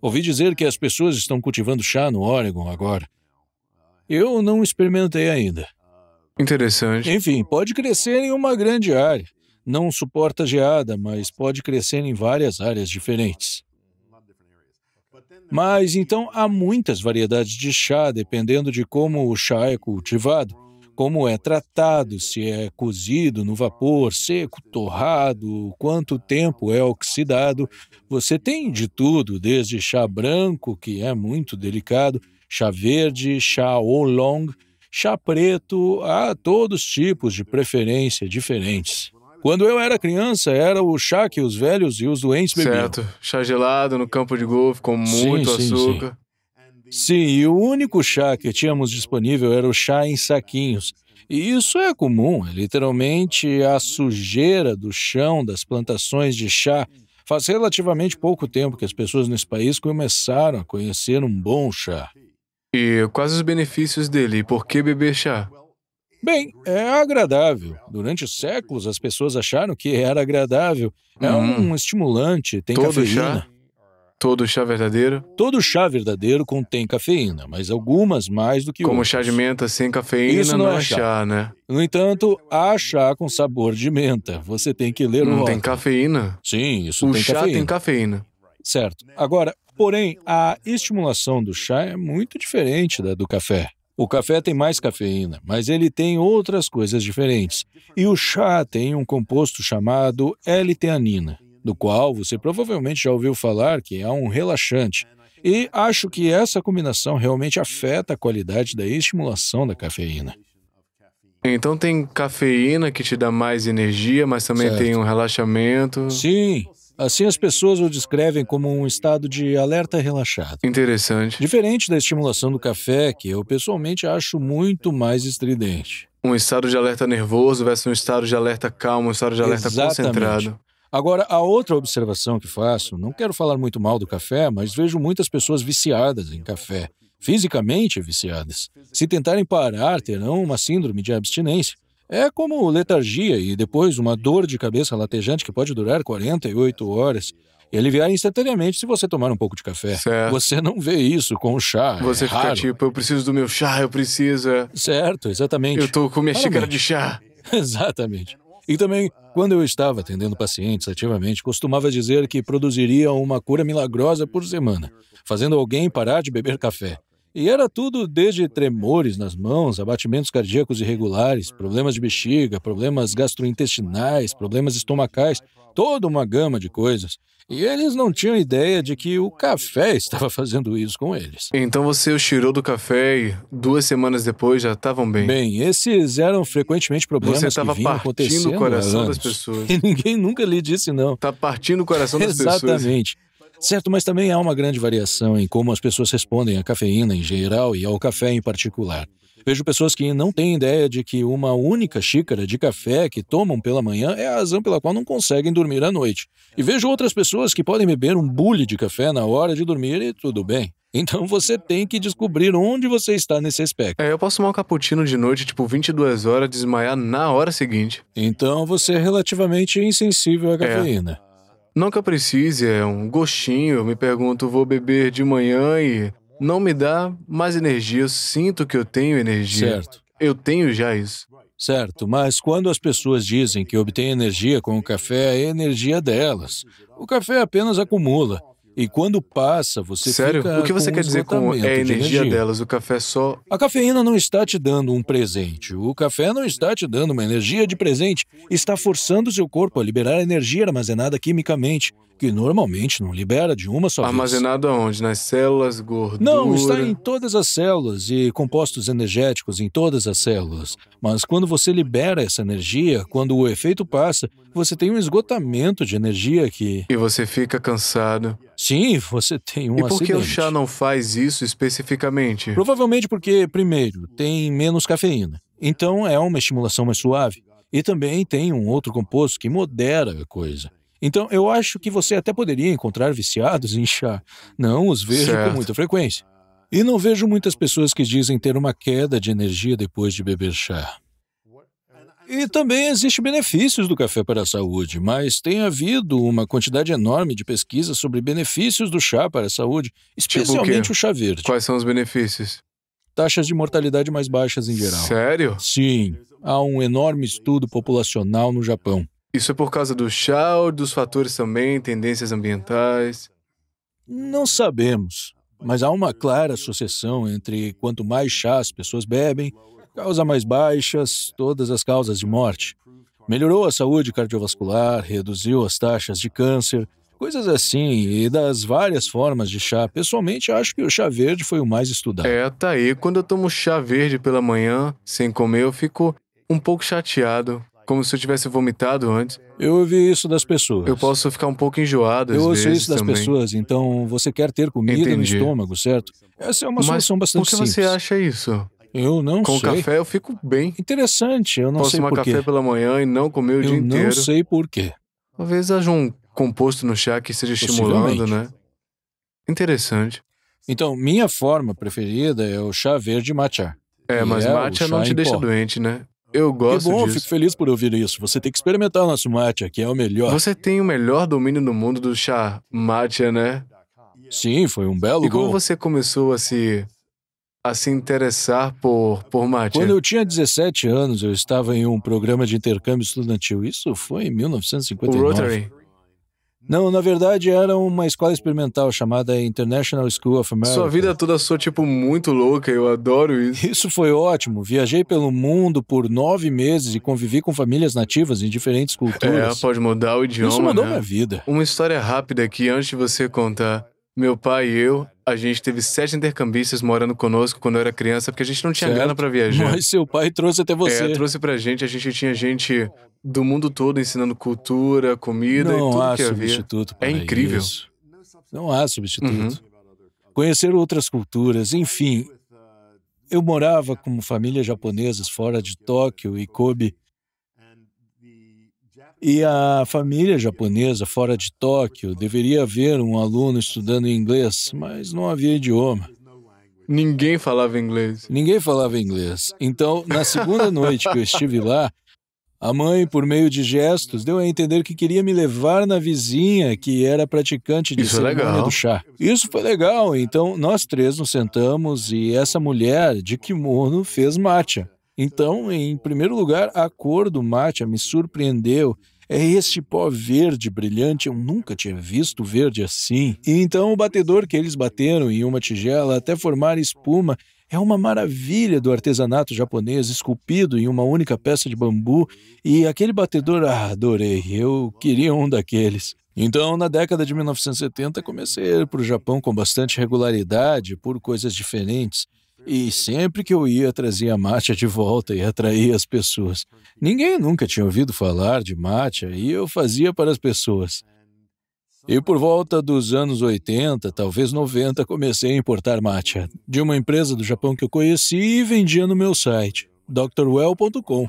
Ouvi dizer que as pessoas estão cultivando chá no Oregon agora. Eu não experimentei ainda. Interessante. Enfim, pode crescer em uma grande área. Não suporta geada, mas pode crescer em várias áreas diferentes. Mas então há muitas variedades de chá, dependendo de como o chá é cultivado. como é tratado, se é cozido no vapor, seco, torrado, quanto tempo é oxidado. Você tem de tudo, desde chá branco, que é muito delicado, chá verde, chá oolong, chá preto, há todos os tipos de preferência diferentes. Quando eu era criança, era o chá que os velhos e os doentes bebiam. Certo. Chá gelado no campo de golfe com muito Sim. açúcar. Sim, e o único chá que tínhamos disponível era o chá em saquinhos. E isso é comum, é literalmente a sujeira do chão das plantações de chá. Faz relativamente pouco tempo que as pessoas nesse país começaram a conhecer um bom chá. E quais os benefícios dele? E por que beber chá? Bem, é agradável. Durante séculos as pessoas acharam que era agradável. É um estimulante, tem Todo cafeína. chá? Todo chá verdadeiro? Todo chá verdadeiro contém cafeína, mas algumas mais do que Como outras. chá de menta sem cafeína Isso não não é é chá. chá, né? No entanto, há chá com sabor de menta. Você tem que ler o Não tem rótulo. cafeína? Sim, isso O tem chá cafeína. tem cafeína. Certo. Agora, porém, a estimulação do chá é muito diferente da do café. O café tem mais cafeína, mas ele tem outras coisas diferentes. E o chá tem um composto chamado L-teanina, do qual você provavelmente já ouviu falar que é um relaxante. E acho que essa combinação realmente afeta a qualidade da estimulação da cafeína. Então tem cafeína que te dá mais energia, mas também Certo. tem um relaxamento. Sim, assim as pessoas o descrevem como um estado de alerta relaxado. Interessante. Diferente da estimulação do café, que eu pessoalmente acho muito mais estridente. Um estado de alerta nervoso versus um estado de alerta calmo, um estado de alerta Exatamente. concentrado. Agora, a outra observação que faço, não quero falar muito mal do café, mas vejo muitas pessoas viciadas em café, fisicamente viciadas. Se tentarem parar, terão uma síndrome de abstinência. É como letargia e depois uma dor de cabeça latejante que pode durar 48 horas e aliviar instantaneamente se você tomar um pouco de café. Certo. Você não vê isso com o chá, Você é fica raro. tipo, eu preciso do meu chá, eu preciso. Certo, exatamente. Eu tô com minha Claramente. xícara de chá. Exatamente. E também, quando eu estava atendendo pacientes ativamente, costumava dizer que produziria uma cura milagrosa por semana, fazendo alguém parar de beber café. E era tudo desde tremores nas mãos, abatimentos cardíacos irregulares, problemas de bexiga, problemas gastrointestinais, problemas estomacais, toda uma gama de coisas. E eles não tinham ideia de que o café estava fazendo isso com eles. Então você os tirou do café e 2 semanas depois já estavam bem. Bem, esses eram frequentemente problemas Você que estava vinham partindo acontecendo o coração há das anos. pessoas. E ninguém nunca lhe disse não. Tá partindo o coração das pessoas. Exatamente. Certo, mas também há uma grande variação em como as pessoas respondem à cafeína em geral e ao café em particular. Vejo pessoas que não têm ideia de que uma única xícara de café que tomam pela manhã é a razão pela qual não conseguem dormir à noite. E vejo outras pessoas que podem beber um bule de café na hora de dormir e tudo bem. Então você tem que descobrir onde você está nesse espectro. Eu posso tomar um cappuccino de noite, tipo 22 horas, desmaiar na hora seguinte. Então você é relativamente insensível à cafeína. Não que eu precise, é um gostinho. Eu me pergunto, vou beber de manhã e não me dá mais energia. Eu sinto que eu tenho energia. Certo. Eu tenho já isso. Certo, mas quando as pessoas dizem que obtêm energia com o café, é energia delas. O café apenas acumula. E quando passa, você Sério? fica O que você com quer dizer com esgotamento é a de energia delas? O café só... A cafeína não está te dando um presente. O café não está te dando uma energia de presente. Está forçando seu corpo a liberar energia armazenada quimicamente, que normalmente não libera de uma só vez. Armazenado aonde? Nas células, gordura... Não, está em todas as células e compostos energéticos em todas as células. Mas quando você libera essa energia, quando o efeito passa, você tem um esgotamento de energia que... E você fica cansado. Sim, você tem um E por que o acidente. chá não faz isso especificamente? Provavelmente porque, primeiro, tem menos cafeína. Então é uma estimulação mais suave. E também tem um outro composto que modera a coisa. Então eu acho que você até poderia encontrar viciados em chá. Não os vejo Certo. com muita frequência. E não vejo muitas pessoas que dizem ter uma queda de energia depois de beber chá. E também existem benefícios do café para a saúde, mas tem havido uma quantidade enorme de pesquisas sobre benefícios do chá para a saúde, especialmente o chá verde. Quais são os benefícios? Taxas de mortalidade mais baixas em geral. Sério? Sim, há um enorme estudo populacional no Japão. Isso é por causa do chá ou dos fatores também, tendências ambientais? Não sabemos, mas há uma clara associação entre quanto mais chá as pessoas bebem, causa mais baixas, todas as causas de morte. Melhorou a saúde cardiovascular, reduziu as taxas de câncer, coisas assim, e das várias formas de chá. Pessoalmente, acho que o chá verde foi o mais estudado. Tá aí. Quando eu tomo chá verde pela manhã, sem comer, eu fico um pouco chateado, como se eu tivesse vomitado antes. Eu ouvi isso das pessoas. Eu posso ficar um pouco enjoado às Eu ouço vezes isso das também. pessoas, então você quer ter comida no Entendi. estômago, certo? Essa é uma Mas solução por bastante que simples. você acha isso? Eu não Com sei. café eu fico bem. Interessante, eu não Posso sei tomar por quê. café pela manhã e não comer o dia Eu não inteiro. sei por quê. Talvez haja um composto no chá que esteja estimulando, Possivelmente. né? Interessante. Então, minha forma preferida é o chá verde matcha. Mas E é matcha o não chá te em deixa pó. doente, né? Eu Que gosto bom, disso. fico feliz por ouvir isso. Você tem que experimentar o nosso matcha, que é o melhor. Você tem o melhor domínio no mundo do chá matcha, né? Sim, foi um belo E como gol. você começou a se interessar por matcha? Quando eu tinha 17 anos, eu estava em um programa de intercâmbio estudantil. Isso foi em O 1959. Rotary. Não, na verdade era uma escola experimental chamada International School of America. Sua vida toda sou tipo muito louca, eu adoro isso. Isso foi ótimo. Viajei pelo mundo por 9 meses e convivi com famílias nativas em diferentes culturas. Pode mudar o idioma, Isso mudou né? minha vida. Uma história rápida aqui, antes de você contar. Meu pai e eu, a gente teve 7 intercambistas morando conosco quando eu era criança, porque a gente não tinha Certo. grana pra viajar. Mas seu pai trouxe até você. Trouxe pra gente, a gente tinha gente do mundo todo ensinando cultura, comida e Não tudo há que havia. substituto para incrível. isso. Não há substituto. Uhum. Conhecer outras culturas, enfim. Eu morava com famílias japonesas fora de Tóquio e Kobe. E a família japonesa fora de Tóquio deveria haver um aluno estudando inglês, mas não havia idioma. Ninguém falava inglês. Ninguém falava inglês. Então, na segunda noite que eu estive lá, a mãe, por meio de gestos, deu a entender que queria me levar na vizinha, que era praticante de Isso é cerimônia legal. do chá. Isso foi legal. Então, nós 3 nos sentamos e essa mulher de kimono fez matcha. Então, em primeiro lugar, a cor do matcha me surpreendeu. É este pó verde brilhante, eu nunca tinha visto verde assim. E então o batedor que eles bateram em uma tigela até formar espuma é uma maravilha do artesanato japonês, esculpido em uma única peça de bambu. E aquele batedor, adorei, eu queria um daqueles. Então, na década de 1970, comecei a ir para o Japão com bastante regularidade, por coisas diferentes. E sempre que eu ia, trazia matcha de volta e atraía as pessoas. Ninguém nunca tinha ouvido falar de matcha e eu fazia para as pessoas. E por volta dos anos 80, talvez 90, comecei a importar matcha de uma empresa do Japão que eu conheci e vendia no meu site, drwell.com.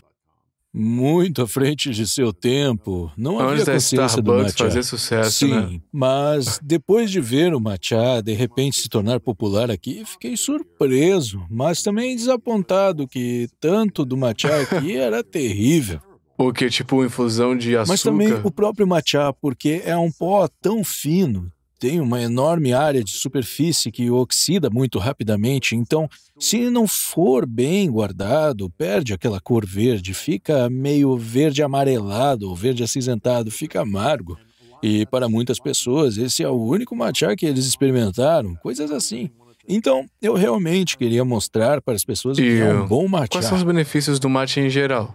Muito à frente de seu tempo, não havia Antes da consciência do Starbucks matcha. fazer sucesso, Sim, né? mas depois de ver o matcha de repente se tornar popular aqui, fiquei surpreso, mas também desapontado que tanto do matcha aqui era terrível. O que, tipo, infusão de açúcar? Mas também o próprio matcha, porque é um pó tão fino, tem uma enorme área de superfície que oxida muito rapidamente, então, se não for bem guardado, perde aquela cor verde, fica meio verde amarelado ou verde acinzentado, fica amargo. E para muitas pessoas, esse é o único matcha que eles experimentaram, coisas assim. Então, eu realmente queria mostrar para as pessoas o que é um bom matcha. Quais são os benefícios do matcha em geral?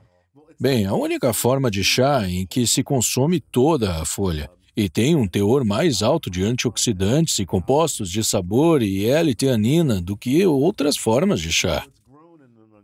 Bem, a única forma de chá em que se consome toda a folha e tem um teor mais alto de antioxidantes e compostos de sabor e L-teanina do que outras formas de chá.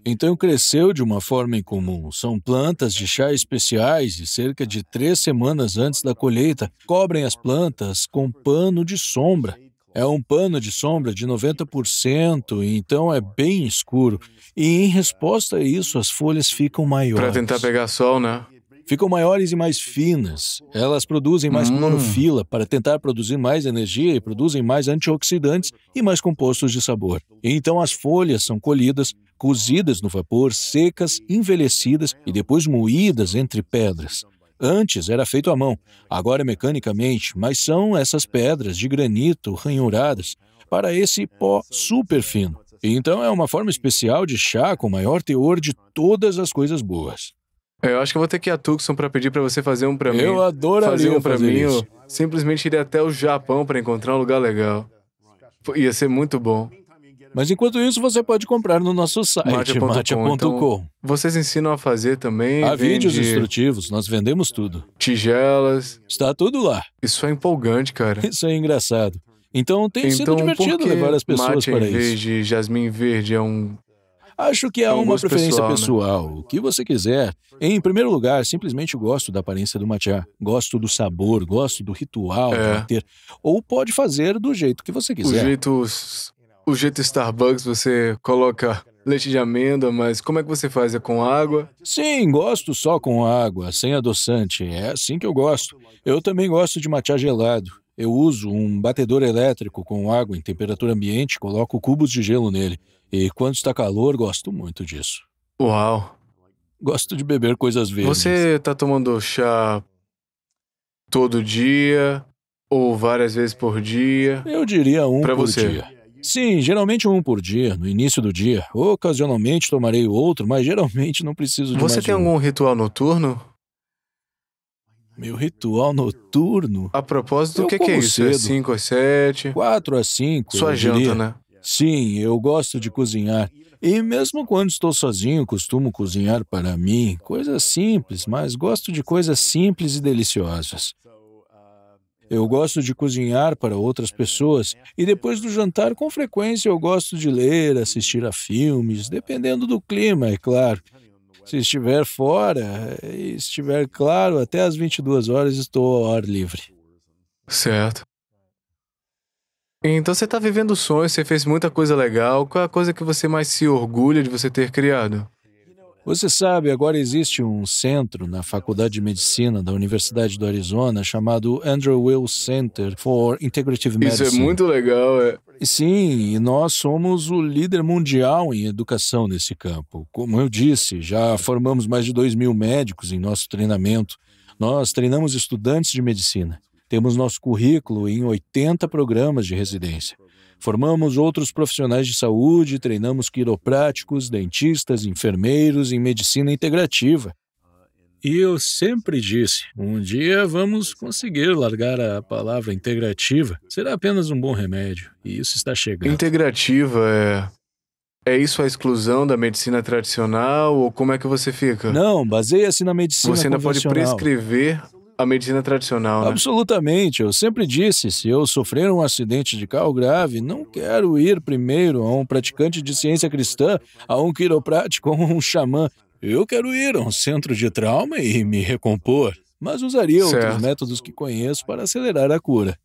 Então cresceu de uma forma incomum. São plantas de chá especiais e cerca de 3 semanas antes da colheita cobrem as plantas com pano de sombra. É um pano de sombra de 90%, então é bem escuro. E em resposta a isso, as folhas ficam maiores. Pra tentar pegar sol, né? Ficam maiores e mais finas. Elas produzem mais clorofila para tentar produzir mais energia e produzem mais antioxidantes e mais compostos de sabor. Então as folhas são colhidas, cozidas no vapor, secas, envelhecidas e depois moídas entre pedras. Antes era feito à mão, agora é mecanicamente, mas são essas pedras de granito ranhuradas para esse pó super fino. Então é uma forma especial de chá com maior teor de todas as coisas boas. Eu acho que eu vou ter que ir a Tucson pra pedir pra você fazer um pra mim. Eu adoraria fazer um pra fazer mim. isso. Eu simplesmente iria até o Japão pra encontrar um lugar legal. Ia ser muito bom. Mas enquanto isso, você pode comprar no nosso site, Matcha.com. matcha.com. Então, vocês ensinam a fazer também? Há vídeos vende instrutivos, nós vendemos tudo. tigelas. Está tudo lá. Isso é empolgante, cara. Isso é engraçado. Então tem sido Então, divertido por que levar as pessoas matcha para em vez isso. de jasmim verde é um... Acho que é um uma gosto preferência pessoal, né? pessoal, o que você quiser. Em primeiro lugar, simplesmente gosto da aparência do matcha. Gosto do sabor, gosto do ritual de bater. Ou pode fazer do jeito que você O quiser. jeito Starbucks, você coloca leite de amêndoa, mas como é que você faz? É com água? Sim, gosto só com água, sem adoçante. É assim que eu gosto. Eu também gosto de matcha gelado. Eu uso um batedor elétrico com água em temperatura ambiente, coloco cubos de gelo nele. E quando está calor, gosto muito disso. Uau! Gosto de beber coisas verdes. Você tá tomando chá todo dia ou várias vezes por dia? Eu diria um Pra por você. dia. Sim, geralmente um por dia, no início do dia. Ocasionalmente tomarei outro, mas geralmente não preciso de Você mais tem de um. algum ritual noturno? Meu ritual noturno? A propósito, Eu o que é como isso? É cedo. 5 às 7? 4 a 5, Sua eu janta, diria. né? Sim, eu gosto de cozinhar. E mesmo quando estou sozinho, costumo cozinhar para mim. Coisas simples, mas gosto de coisas simples e deliciosas. Eu gosto de cozinhar para outras pessoas e depois do jantar, com frequência, eu gosto de ler, assistir a filmes, dependendo do clima, é claro. Se estiver fora e estiver claro, até às 22 horas estou ao ar livre. Certo. Então você tá vivendo o sonho, você fez muita coisa legal. Qual é a coisa que você mais se orgulha de você ter criado? Você sabe, agora existe um centro na Faculdade de Medicina da Universidade do Arizona chamado Andrew Will Center for Integrative Isso Medicine. é muito legal, é. Sim, e nós somos o líder mundial em educação nesse campo. Como eu disse, já formamos mais de 2.000 médicos em nosso treinamento. Nós treinamos estudantes de medicina. Temos nosso currículo em 80 programas de residência. Formamos outros profissionais de saúde, treinamos quiropráticos, dentistas, enfermeiros em medicina integrativa. E eu sempre disse, um dia vamos conseguir largar a palavra integrativa. Será apenas um bom remédio, e isso está chegando. Integrativa é isso a exclusão da medicina tradicional ou como é que você fica? Não, baseia-se na medicina Você ainda pode convencional. prescrever a medicina tradicional, né? Absolutamente. Eu sempre disse, se eu sofrer um acidente de carro grave, não quero ir primeiro a um praticante de ciência cristã, a um quiroprático ou um xamã. Eu quero ir a um centro de trauma e me recompor, mas usaria outros Certo. métodos que conheço para acelerar a cura.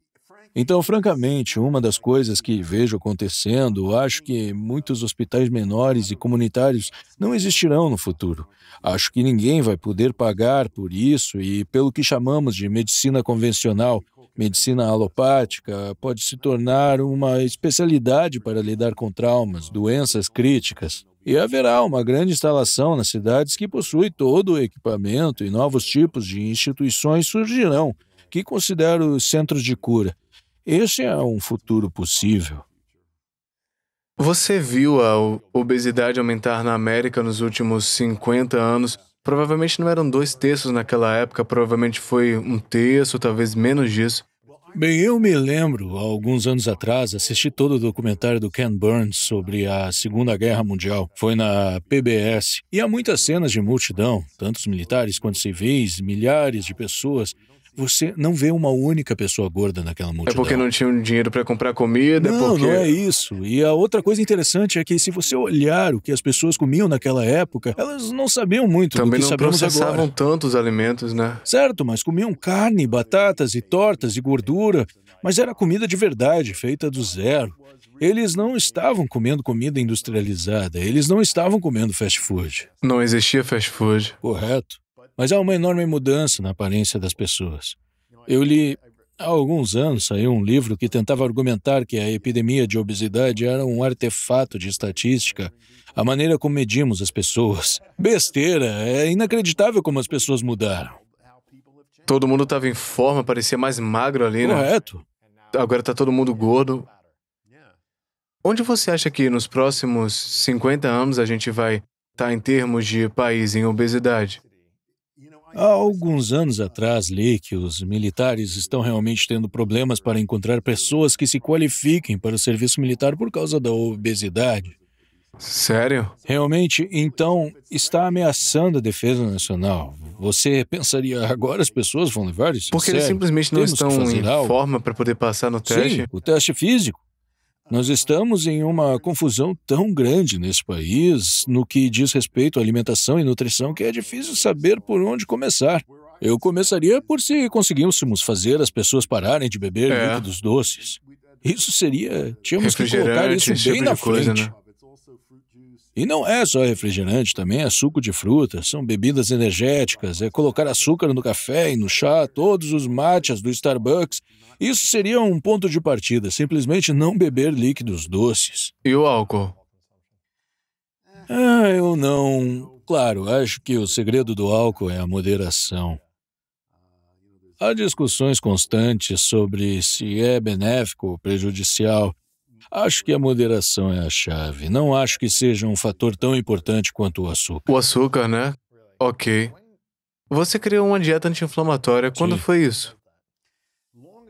Então, francamente, uma das coisas que vejo acontecendo, acho que muitos hospitais menores e comunitários não existirão no futuro. Acho que ninguém vai poder pagar por isso e, pelo que chamamos de medicina convencional, medicina alopática, pode se tornar uma especialidade para lidar com traumas, doenças críticas. E haverá uma grande instalação nas cidades que possui todo o equipamento e novos tipos de instituições surgirão, que considero centros de cura. Esse é um futuro possível. Você viu a obesidade aumentar na América nos últimos 50 anos? Provavelmente não eram 2/3 naquela época, provavelmente foi 1/3, talvez menos disso. Bem, eu me lembro, há alguns anos atrás, assisti todo o documentário do Ken Burns sobre a Segunda Guerra Mundial. Foi na PBS. E há muitas cenas de multidão, tanto os militares quanto civis, milhares de pessoas. Você não vê uma única pessoa gorda naquela É multidão. porque não tinham dinheiro para comprar comida, é Não, porque... não é isso. E a outra coisa interessante é que se você olhar o que as pessoas comiam naquela época, elas não sabiam muito do Também que não sabemos processavam agora. tantos alimentos, né? Certo, mas comiam carne, batatas e tortas e gordura, mas era comida de verdade, feita do zero. Eles não estavam comendo comida industrializada, eles não estavam comendo fast food. Não existia fast food. Correto. Mas há uma enorme mudança na aparência das pessoas. Eu li, há alguns anos, saiu um livro que tentava argumentar que a epidemia de obesidade era um artefato de estatística, a maneira como medimos as pessoas. Besteira, é inacreditável como as pessoas mudaram. Todo mundo estava em forma, parecia mais magro ali, né? Correto. Agora tá todo mundo gordo. Onde você acha que nos próximos 50 anos a gente vai estar em termos de país em obesidade? Há alguns anos atrás, li que os militares estão realmente tendo problemas para encontrar pessoas que se qualifiquem para o serviço militar por causa da obesidade. Sério? Realmente, então, está ameaçando a defesa nacional. Você pensaria, agora as pessoas vão levar isso a Porque eles sério? simplesmente não Temos que estão fazer em algo. forma para poder passar no teste? Sim, o teste físico. Nós estamos em uma confusão tão grande nesse país no que diz respeito à alimentação e nutrição que é difícil saber por onde começar. Eu começaria por se conseguíssemos fazer as pessoas pararem de beber É. líquidos doces. Isso seria... Tínhamos que colocar Refrigerante, isso esse bem tipo na de coisa, frente. né? E não é só refrigerante, também é suco de fruta, são bebidas energéticas, é colocar açúcar no café e no chá, todos os matchas do Starbucks. Isso seria um ponto de partida, simplesmente não beber líquidos doces. E o álcool? Eu não... Claro, acho que o segredo do álcool é a moderação. Há discussões constantes sobre se é benéfico ou prejudicial. Acho que a moderação é a chave. Não acho que seja um fator tão importante quanto o açúcar. O açúcar, né? Ok. Você criou uma dieta anti-inflamatória. Quando Sim. foi isso?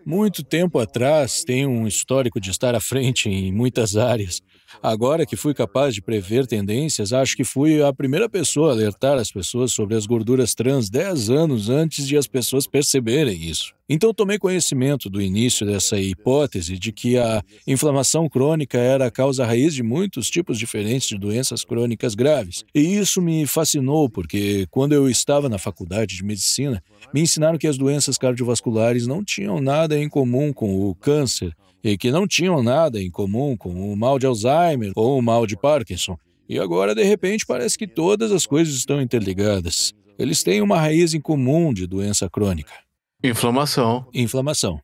Muito tempo atrás, tenho um histórico de estar à frente em muitas áreas. Agora que fui capaz de prever tendências, acho que fui a primeira pessoa a alertar as pessoas sobre as gorduras trans 10 anos antes de as pessoas perceberem isso. Então tomei conhecimento do início dessa hipótese de que a inflamação crônica era a causa raiz de muitos tipos diferentes de doenças crônicas graves. E isso me fascinou porque quando eu estava na faculdade de medicina, me ensinaram que as doenças cardiovasculares não tinham nada em comum com o câncer e que não tinham nada em comum com o mal de Alzheimer ou o mal de Parkinson. E agora, de repente, parece que todas as coisas estão interligadas. Eles têm uma raiz em comum de doença crônica: Inflamação. inflamação.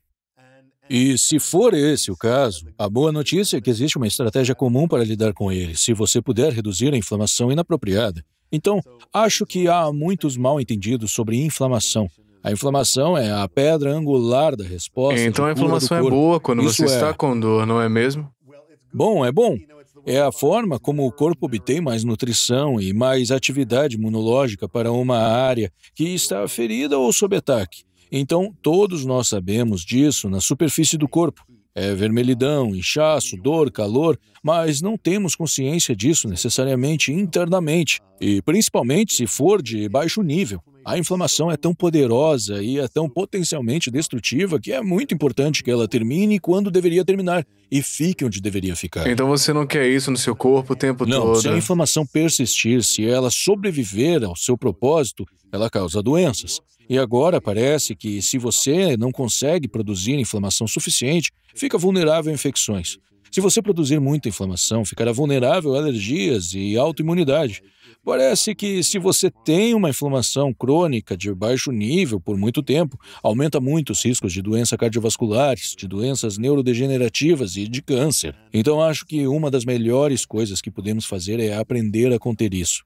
E se for esse o caso, a boa notícia é que existe uma estratégia comum para lidar com ele, se você puder reduzir a inflamação inapropriada. Então, acho que há muitos mal-entendidos sobre inflamação. A inflamação é a pedra angular da resposta. Então a de cura do inflamação é corpo. boa quando Isso você é está com dor, não é mesmo? bom, é bom. É a forma como o corpo obtém mais nutrição e mais atividade imunológica para uma área que está ferida ou sob ataque. Então, todos nós sabemos disso na superfície do corpo. É vermelhidão, inchaço, dor, calor, mas não temos consciência disso necessariamente internamente, e principalmente se for de baixo nível. A inflamação é tão poderosa e é tão potencialmente destrutiva que é muito importante que ela termine quando deveria terminar e fique onde deveria ficar. Então você não quer isso no seu corpo o tempo Não, todo. se a inflamação persistir, se ela sobreviver ao seu propósito, ela causa doenças. E agora parece que se você não consegue produzir inflamação suficiente, fica vulnerável a infecções. Se você produzir muita inflamação, ficará vulnerável a alergias e autoimunidade. Parece que se você tem uma inflamação crônica de baixo nível por muito tempo, aumenta muito os riscos de doenças cardiovasculares, de doenças neurodegenerativas e de câncer. Então acho que uma das melhores coisas que podemos fazer é aprender a conter isso.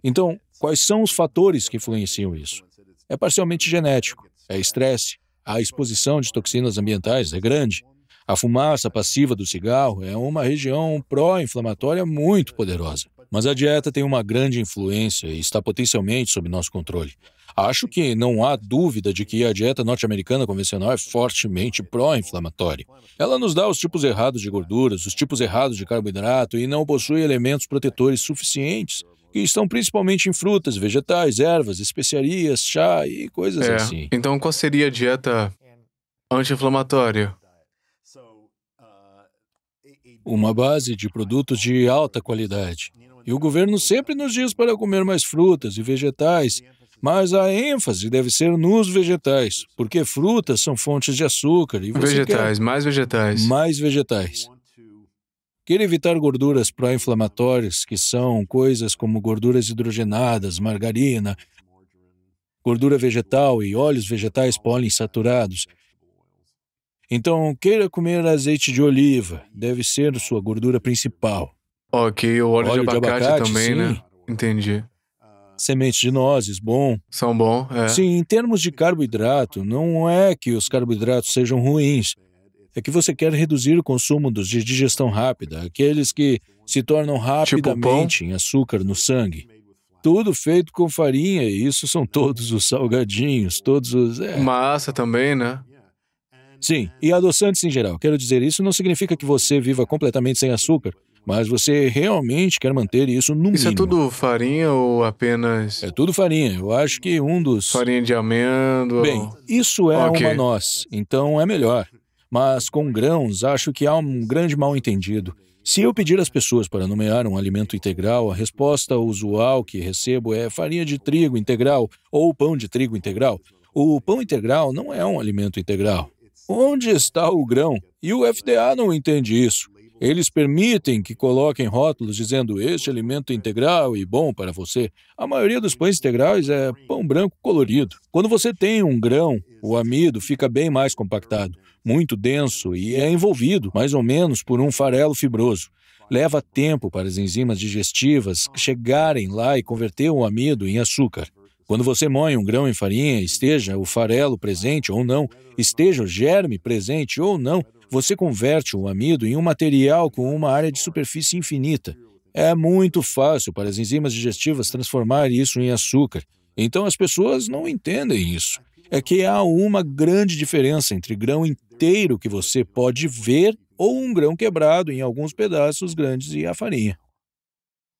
Então, quais são os fatores que influenciam isso? É parcialmente genético, é estresse, a exposição de toxinas ambientais é grande. A fumaça passiva do cigarro é uma região pró-inflamatória muito poderosa. Mas a dieta tem uma grande influência e está potencialmente sob nosso controle. Acho que não há dúvida de que a dieta norte-americana convencional é fortemente pró-inflamatória. Ela nos dá os tipos errados de gorduras, os tipos errados de carboidrato e não possui elementos protetores suficientes, que estão principalmente em frutas, vegetais, ervas, especiarias, chá e coisas assim. Então qual seria a dieta anti-inflamatória? Uma base de produtos de alta qualidade. E o governo sempre nos diz para comer mais frutas e vegetais, mas a ênfase deve ser nos vegetais, porque frutas são fontes de açúcar e você Vegetais, mais quer vegetais. mais vegetais. Quer evitar gorduras pró-inflamatórias, que são coisas como gorduras hidrogenadas, margarina, gordura vegetal e óleos vegetais poliinsaturados. Então, queira comer azeite de oliva, deve ser sua gordura principal. Ok, o óleo de abacate também, sim. né? Entendi. Sementes de nozes, bom. São bons, é. Sim, em termos de carboidrato, não é que os carboidratos sejam ruins. É que você quer reduzir o consumo dos de digestão rápida, aqueles que se tornam rapidamente em açúcar no sangue. tudo feito com farinha, e isso são todos os salgadinhos, todos os... Massa também, né? Sim, e adoçantes em geral. Quero dizer, isso não significa que você viva completamente sem açúcar, mas você realmente quer manter isso no mínimo. Isso é tudo farinha ou apenas É tudo farinha. Eu acho que um dos... farinha de amêndoa? Bem, isso é Ok. uma noz, então é melhor. Mas com grãos, acho que há um grande mal-entendido. Se eu pedir às pessoas para nomear um alimento integral, a resposta usual que recebo é farinha de trigo integral ou pão de trigo integral. O pão integral não é um alimento integral. Onde está o grão? E o FDA não entende isso. Eles permitem que coloquem rótulos dizendo este alimento integral e bom para você. A maioria dos pães integrais é pão branco colorido. Quando você tem um grão, o amido fica bem mais compactado, muito denso e é envolvido, mais ou menos, por um farelo fibroso. Leva tempo para as enzimas digestivas chegarem lá e converter o amido em açúcar. Quando você moe um grão em farinha, esteja o farelo presente ou não, esteja o germe presente ou não, você converte o amido em um material com uma área de superfície infinita. É muito fácil para as enzimas digestivas transformar isso em açúcar. Então as pessoas não entendem isso. É que há uma grande diferença entre grão inteiro que você pode ver ou um grão quebrado em alguns pedaços grandes e a farinha.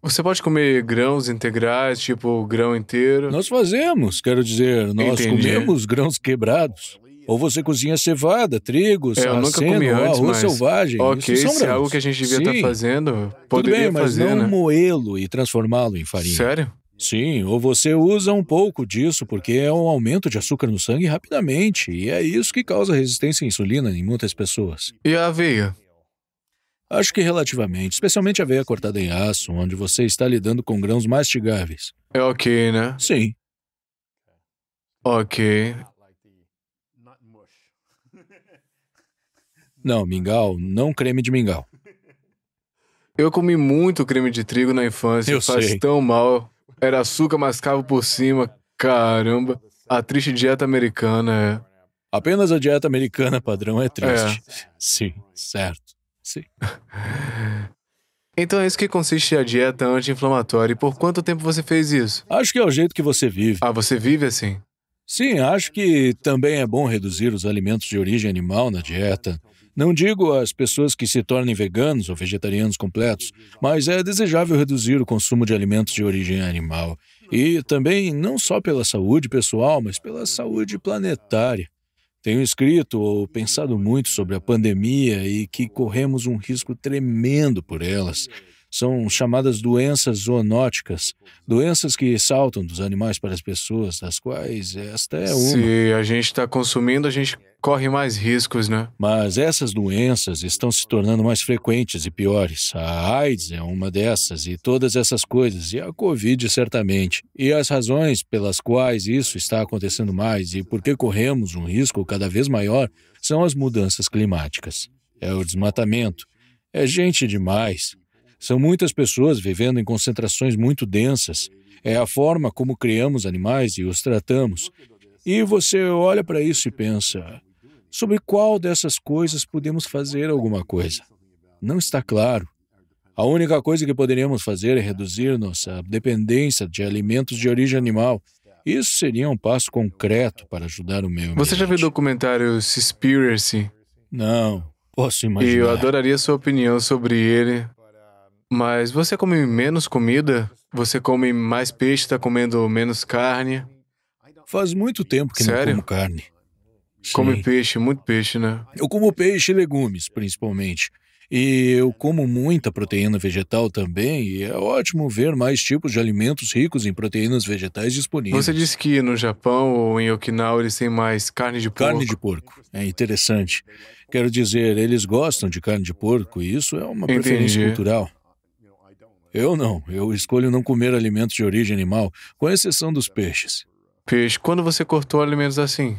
Você pode comer grãos integrais, tipo grão inteiro? Nós fazemos, quero dizer, nós Entendi. comemos grãos quebrados. Ou você cozinha cevada, trigo, Eu nunca sarraceno, comi ou antes, arroz mas... selvagem. Ok, Isso são se é grãos. algo que a gente devia estar Sim. fazendo, Tudo poderia bem, mas fazer, não né? moê-lo e transformá-lo em farinha. Sério? Sim, ou você usa um pouco disso porque é um aumento de açúcar no sangue rapidamente, e é isso que causa resistência à insulina em muitas pessoas. E a aveia? Acho que relativamente, especialmente a aveia cortada em aço, onde você está lidando com grãos mastigáveis. É ok, né? Sim, Ok. não, mingau, não creme de mingau. Eu comi muito creme de trigo na infância. Eu Faz sei. tão mal. Era açúcar mascavo por cima. Caramba. A triste dieta americana, Apenas a dieta americana padrão é triste. Sim, certo. Sim. Então é isso que consiste a dieta anti-inflamatória. E por quanto tempo você fez isso? Acho que é o jeito que você vive. Ah, você vive assim? Sim, acho que também é bom reduzir os alimentos de origem animal na dieta. Não digo às pessoas que se tornem veganos ou vegetarianos completos, mas é desejável reduzir o consumo de alimentos de origem animal. E também não só pela saúde pessoal, mas pela saúde planetária. Tenho escrito ou pensado muito sobre a pandemia e que corremos um risco tremendo por elas. São chamadas doenças zoonóticas, doenças que saltam dos animais para as pessoas, das quais esta é uma. Se a gente está consumindo, a gente corre mais riscos, né? Mas essas doenças estão se tornando mais frequentes e piores. A AIDS é uma dessas e todas essas coisas, e a Covid certamente. E as razões pelas quais isso está acontecendo mais e por que corremos um risco cada vez maior são as mudanças climáticas. É o desmatamento. É gente demais. São muitas pessoas vivendo em concentrações muito densas. É a forma como criamos animais e os tratamos. E você olha para isso e pensa, sobre qual dessas coisas podemos fazer alguma coisa? Não está claro. A única coisa que poderíamos fazer é reduzir nossa dependência de alimentos de origem animal. Isso seria um passo concreto para ajudar o meio ambiente. Você já viu o documentário Seaspiracy? Não, posso E imaginar. eu adoraria sua opinião sobre ele. Mas você come menos comida? Você come mais peixe, está comendo menos carne? Faz muito tempo que Sério? não como carne. Come Sim. peixe, muito peixe, né? Eu como peixe e legumes, principalmente. E eu como muita proteína vegetal também, e é ótimo ver mais tipos de alimentos ricos em proteínas vegetais disponíveis. Você disse que no Japão ou em Okinawa eles têm mais carne de porco. Carne de porco. É interessante. Quero dizer, eles gostam de carne de porco e isso é uma preferência Entendi. cultural. Eu não. Eu escolho não comer alimentos de origem animal, com exceção dos peixes. Peixe. Quando você cortou alimentos assim?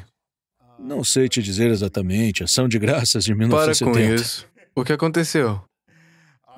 Não sei te dizer exatamente. Ação de graças de Para 1970. com isso. O que aconteceu?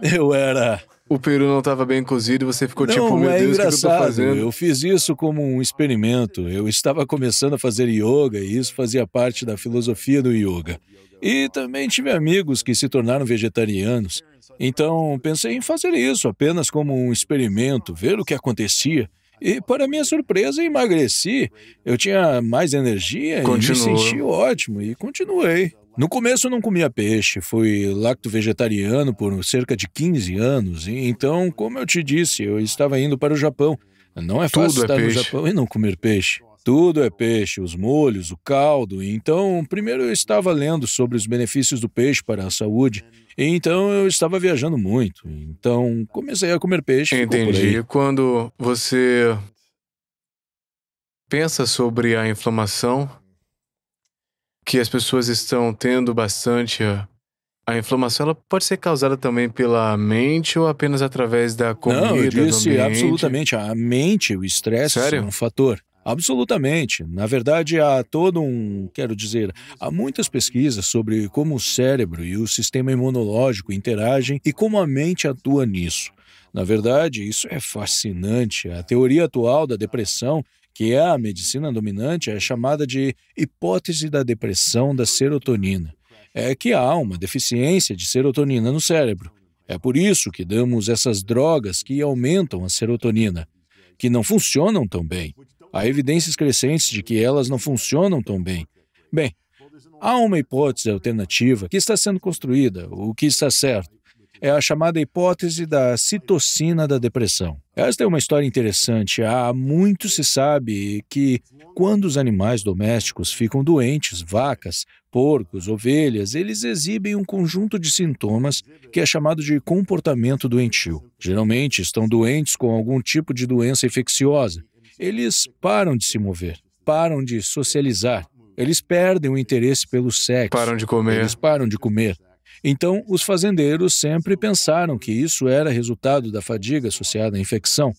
Eu era... O peru não estava bem cozido e você ficou tipo, Não, meu é Deus, o que eu tô engraçado. fazendo? Eu fiz isso como um experimento. Eu estava começando a fazer yoga e isso fazia parte da filosofia do yoga. E também tive amigos que se tornaram vegetarianos. Então pensei em fazer isso apenas como um experimento, ver o que acontecia. E, para minha surpresa, emagreci. Eu tinha mais energia e me Continua. senti ótimo e continuei. No começo eu não comia peixe, fui lacto-vegetariano por cerca de 15 anos. E então, como eu te disse, eu estava indo para o Japão. Não é fácil Tudo é estar no peixe. Japão e não comer peixe. Tudo é peixe, os molhos, o caldo. Então, primeiro eu estava lendo sobre os benefícios do peixe para a saúde. E então eu estava viajando muito. Então, comecei a comer peixe e ficou por aí. Entendi. Quando você pensa sobre a inflamação, que as pessoas estão tendo bastante, a inflamação ela pode ser causada também pela mente ou apenas através da Não, eu comida, do disse ambiente? absolutamente. A mente, o estresse Sério? são um fator. Absolutamente. Na verdade, há todo um. Quero dizer, há muitas pesquisas sobre como o cérebro e o sistema imunológico interagem e como a mente atua nisso. Na verdade, isso é fascinante. A teoria atual da depressão, que é a medicina dominante, é chamada de hipótese da depressão da serotonina. É que há uma deficiência de serotonina no cérebro. É por isso que damos essas drogas que aumentam a serotonina, que não funcionam tão bem. Há evidências crescentes de que elas não funcionam tão bem. Bem, há uma hipótese alternativa que está sendo construída, o que está certo. É a chamada hipótese da citocina da depressão. Esta é uma história interessante. Há muito se sabe que quando os animais domésticos ficam doentes, vacas, porcos, ovelhas, eles exibem um conjunto de sintomas que é chamado de comportamento doentio. Geralmente estão doentes com algum tipo de doença infecciosa. Eles param de se mover, param de socializar, eles perdem o interesse pelo sexo, Param de comer. eles param de comer. Então, os fazendeiros sempre pensaram que isso era resultado da fadiga associada à infecção,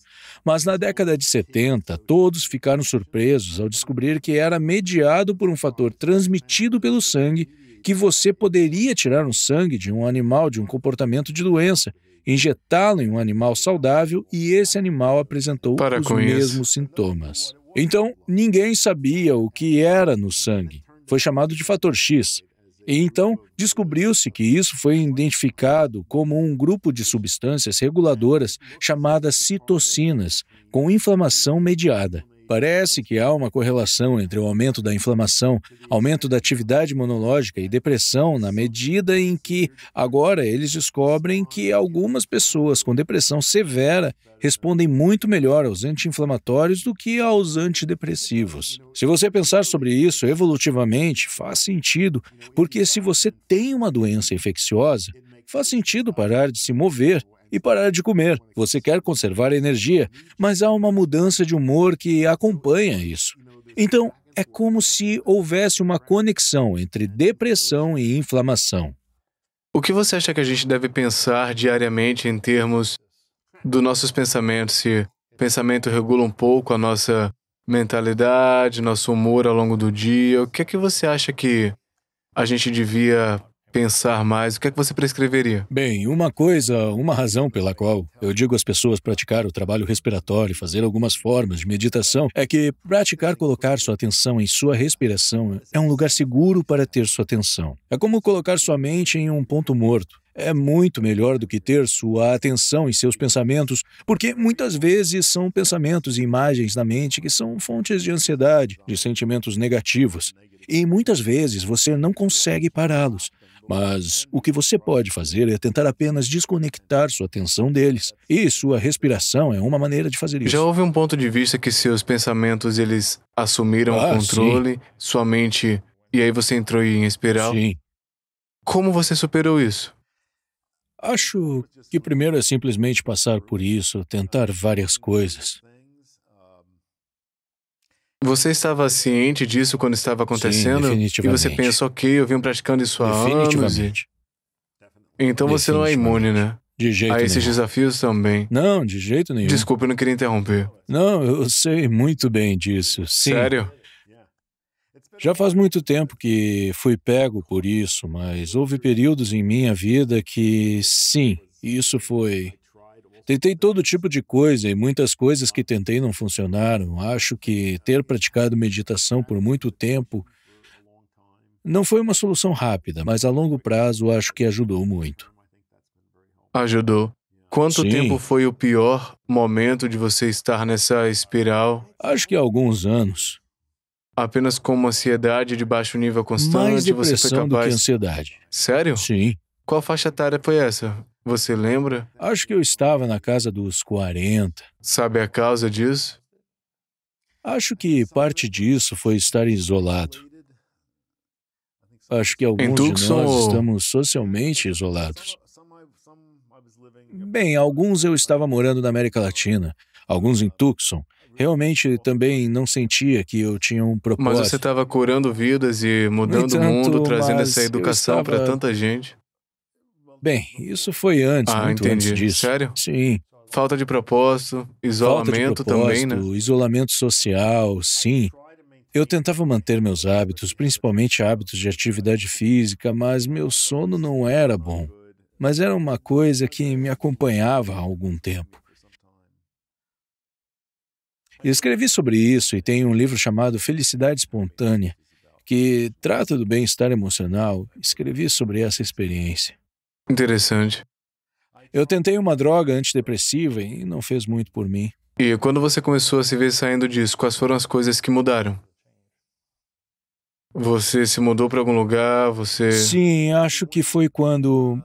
mas na década de 70, todos ficaram surpresos ao descobrir que era mediado por um fator transmitido pelo sangue que você poderia tirar no sangue de um animal de um comportamento de doença, injetá-lo em um animal saudável e esse animal apresentou Para os com isso. mesmos sintomas. Então, ninguém sabia o que era no sangue. Foi chamado de fator X. E então, descobriu-se que isso foi identificado como um grupo de substâncias reguladoras chamadas citocinas, com inflamação mediada. Parece que há uma correlação entre o aumento da inflamação, aumento da atividade imunológica e depressão, na medida em que, agora, eles descobrem que algumas pessoas com depressão severa respondem muito melhor aos anti-inflamatórios do que aos antidepressivos. Se você pensar sobre isso evolutivamente, faz sentido, porque se você tem uma doença infecciosa, faz sentido parar de se mover e parar de comer. Você quer conservar a energia, mas há uma mudança de humor que acompanha isso. Então, é como se houvesse uma conexão entre depressão e inflamação. O que você acha que a gente deve pensar diariamente em termos dos nossos pensamentos? Se o pensamento regula um pouco a nossa mentalidade, nosso humor ao longo do dia, o que é que você acha que a gente devia pensar mais? O que é que você prescreveria? Bem, uma razão pela qual eu digo às pessoas praticar o trabalho respiratório e fazer algumas formas de meditação é que praticar colocar sua atenção em sua respiração é um lugar seguro para ter sua atenção. É como colocar sua mente em um ponto morto. É muito melhor do que ter sua atenção em seus pensamentos, porque muitas vezes são pensamentos e imagens na mente que são fontes de ansiedade, de sentimentos negativos. E muitas vezes você não consegue pará-los. Mas o que você pode fazer é tentar apenas desconectar sua atenção deles. E sua respiração é uma maneira de fazer isso. Já houve um ponto de vista que seus pensamentos eles assumiram o controle, sua mente, e aí você entrou em espiral? Sim. Como você superou isso? Acho que primeiro é simplesmente passar por isso, tentar várias coisas. Você estava ciente disso quando estava acontecendo? Sim, E definitivamente. você pensa, ok, eu venho praticando isso há anos. Definitivamente. Então você não é imune, né? De jeito A esses nenhum. desafios também. Não, de jeito nenhum. Desculpa, eu não queria interromper. Não, eu sei muito bem disso. Sim. Sério? Já faz muito tempo que fui pego por isso, mas houve períodos em minha vida que, sim, isso foi. Tentei todo tipo de coisa e muitas coisas que tentei não funcionaram. Acho que ter praticado meditação por muito tempo não foi uma solução rápida, mas a longo prazo acho que ajudou muito. Ajudou. Quanto Sim. tempo foi o pior momento de você estar nessa espiral? Acho que há alguns anos. Apenas com uma ansiedade de baixo nível Mais constante, você foi depressão do que capaz... ansiedade. Sério? Sim. Qual faixa etária foi essa? Você lembra? Acho que eu estava na casa dos 40. Sabe a causa disso? Acho que parte disso foi estar isolado. Acho que Em alguns de Tucson nós ou... estamos socialmente isolados. Bem, alguns eu estava morando na América Latina, alguns em Tucson. Realmente também não sentia que eu tinha um Mas você propósito. estava curando vidas e No mudando o mundo, entanto, trazendo mas essa eu educação para estava... tanta gente. Bem, isso foi antes, Ah, muito antes entendi. disso. Sério? Sim. Falta de propósito, Falta de isolamento também, né? propósito, isolamento social, sim. Eu tentava manter meus hábitos, principalmente hábitos de atividade física, mas meu sono não era bom. Mas era uma coisa que me acompanhava há algum tempo. Escrevi sobre isso e tenho um livro chamado Felicidade Espontânea, que trata do bem-estar emocional. Escrevi sobre essa experiência. Interessante. Eu tentei uma droga antidepressiva e não fez muito por mim. E quando você começou a se ver saindo disso, quais foram as coisas que mudaram? Você se mudou para algum lugar? Você... Sim, acho que foi quando...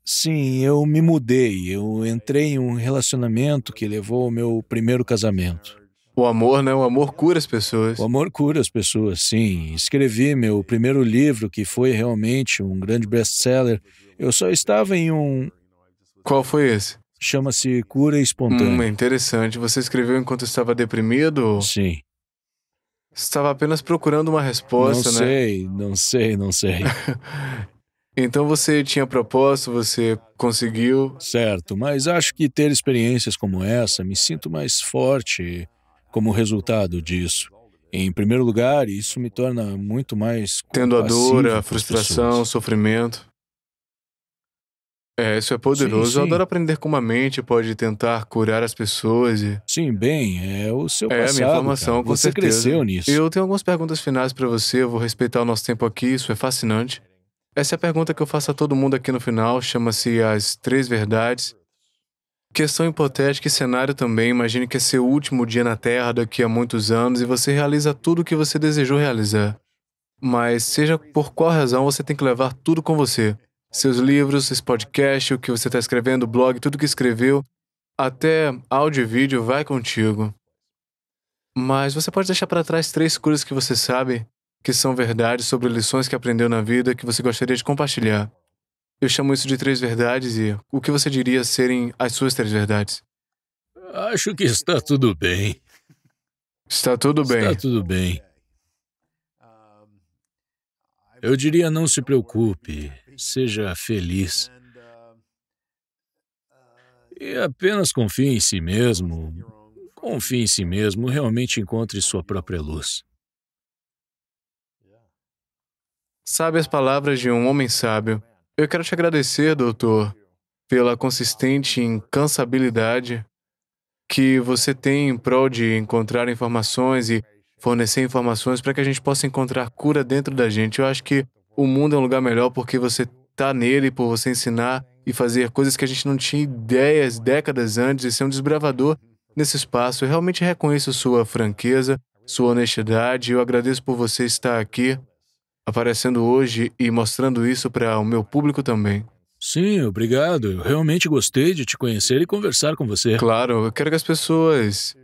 Sim, eu me mudei. Eu entrei em um relacionamento que levou ao meu primeiro casamento. O amor, né? O amor cura as pessoas. O amor cura as pessoas, sim. Escrevi meu primeiro livro, que foi realmente um grande best-seller. Eu só estava em um... Qual foi esse? Chama-se Cura Espontânea. É interessante. Você escreveu enquanto estava deprimido? Ou Sim. estava apenas procurando uma resposta, Não né? sei, não sei, não sei. Então você tinha propósito, você conseguiu. Certo, mas acho que ter experiências como essa, me sinto mais forte como resultado disso. Em primeiro lugar, isso me torna muito mais Tendo a dor, compassivo a com as frustração, o pessoas. sofrimento. Isso é poderoso. Sim, Eu sim. adoro aprender como a mente pode tentar curar as pessoas e... Sim, bem, é o seu É a passado, minha formação, cara. com Você certeza. cresceu nisso. Eu tenho algumas perguntas finais para você, eu vou respeitar o nosso tempo aqui, isso é fascinante. Essa é a pergunta que eu faço a todo mundo aqui no final, chama-se as 3 verdades. Questão hipotética e cenário também, imagine que é seu último dia na Terra daqui a muitos anos e você realiza tudo o que você desejou realizar. Mas seja por qual razão, você tem que levar tudo com você. Seus livros, esse podcast, o que você está escrevendo, o blog, tudo que escreveu, até áudio e vídeo vai contigo. Mas você pode deixar para trás 3 coisas que você sabe que são verdades sobre lições que aprendeu na vida que você gostaria de compartilhar. Eu chamo isso de 3 verdades e o que você diria serem as suas 3 verdades? Acho que está tudo bem. Está tudo bem. Está tudo bem. Eu diria não se preocupe, seja feliz. E apenas confie em si mesmo. Confie em si mesmo, realmente encontre sua própria luz. Sabe as palavras de um homem sábio. Eu quero te agradecer, doutor, pela consistente incansabilidade que você tem em prol de encontrar informações e fornecer informações para que a gente possa encontrar cura dentro da gente. Eu acho que o mundo é um lugar melhor porque você está nele, por você ensinar e fazer coisas que a gente não tinha ideias décadas antes e ser um desbravador nesse espaço. Eu realmente reconheço sua franqueza, sua honestidade. Eu agradeço por você estar aqui, aparecendo hoje e mostrando isso para o meu público também. Sim, obrigado. Eu realmente gostei de te conhecer e conversar com você. Claro, eu quero que as pessoas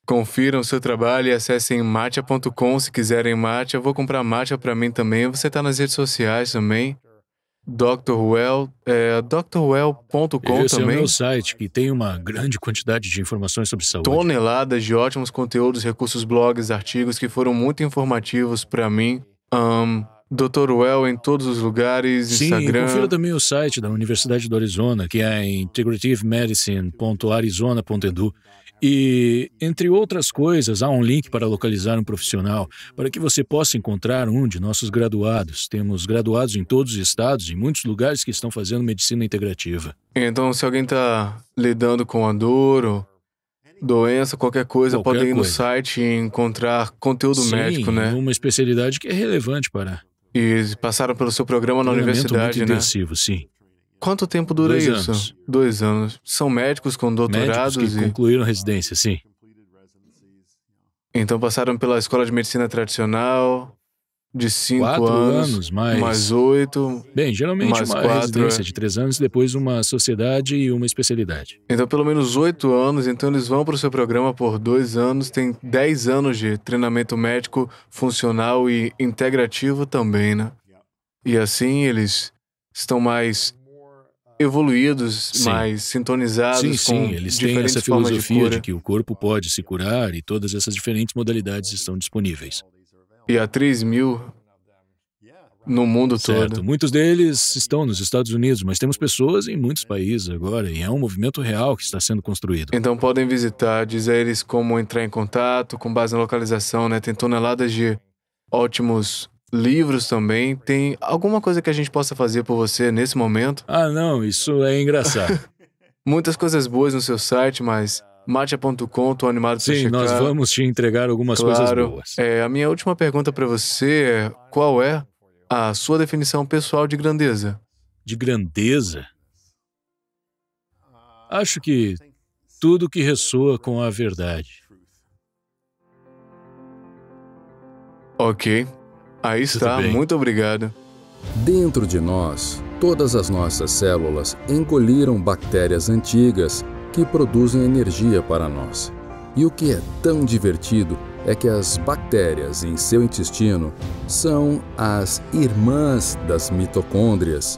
confiram o seu trabalho e acessem matcha.com se quiserem matcha. Eu vou comprar matcha para mim também. Você está nas redes sociais também. Dr. Well, drwell.com Esse é o também. meu site, que tem uma grande quantidade de informações sobre saúde. Toneladas de ótimos conteúdos, recursos, blogs, artigos que foram muito informativos para mim. Dr. Well em todos os lugares, Sim, Instagram. confira também o site da Universidade do Arizona, que é integrativemedicine.arizona.edu. E, entre outras coisas, há um link para localizar um profissional, para que você possa encontrar um de nossos graduados. Temos graduados em todos os estados e muitos lugares que estão fazendo medicina integrativa. Então, se alguém está lidando com a dor ou doença, qualquer coisa, Qualquer pode ir no coisa. site e encontrar conteúdo médico, né? Uma especialidade que é relevante para E passaram pelo seu programa na treinamento universidade, muito né? intensivo, sim. Quanto tempo dura 2 isso? anos. 2 anos. São médicos com doutorados Médicos que concluíram residência, sim. Então passaram pela escola de medicina tradicional, de 5 4 anos, anos, mais 8. Bem, geralmente mais uma 4, residência de 3 anos, depois uma sociedade e uma especialidade. Então, pelo menos 8 anos. Então, eles vão para o seu programa por 2 anos. Tem 10 anos de treinamento médico funcional e integrativo também, né? E assim, eles estão mais evoluídos, Sim. mais sintonizados Sim, com sim, eles têm diferentes essa formas de filosofia cura. de que o corpo pode se curar e todas essas diferentes modalidades estão disponíveis. E há 3.000 no mundo Certo. todo. Muitos deles estão nos Estados Unidos, mas temos pessoas em muitos países agora e é um movimento real que está sendo construído. Então podem visitar, diz a eles como entrar em contato, com base na localização, né? Tem toneladas de ótimos livros também. Tem alguma coisa que a gente possa fazer por você nesse momento? Ah, não, isso é engraçado. Muitas coisas boas no seu site, mas Matcha.com, tô animado para Sim, checar. nós vamos te entregar algumas coisas Claro. boas. A minha última pergunta para você é: qual é a sua definição pessoal de grandeza? De grandeza? Acho que tudo que ressoa com a verdade. Ok. Aí está. bem. Muito obrigado. Dentro de nós, todas as nossas células engoliram bactérias antigas que produzem energia para nós. E o que é tão divertido é que as bactérias em seu intestino são as irmãs das mitocôndrias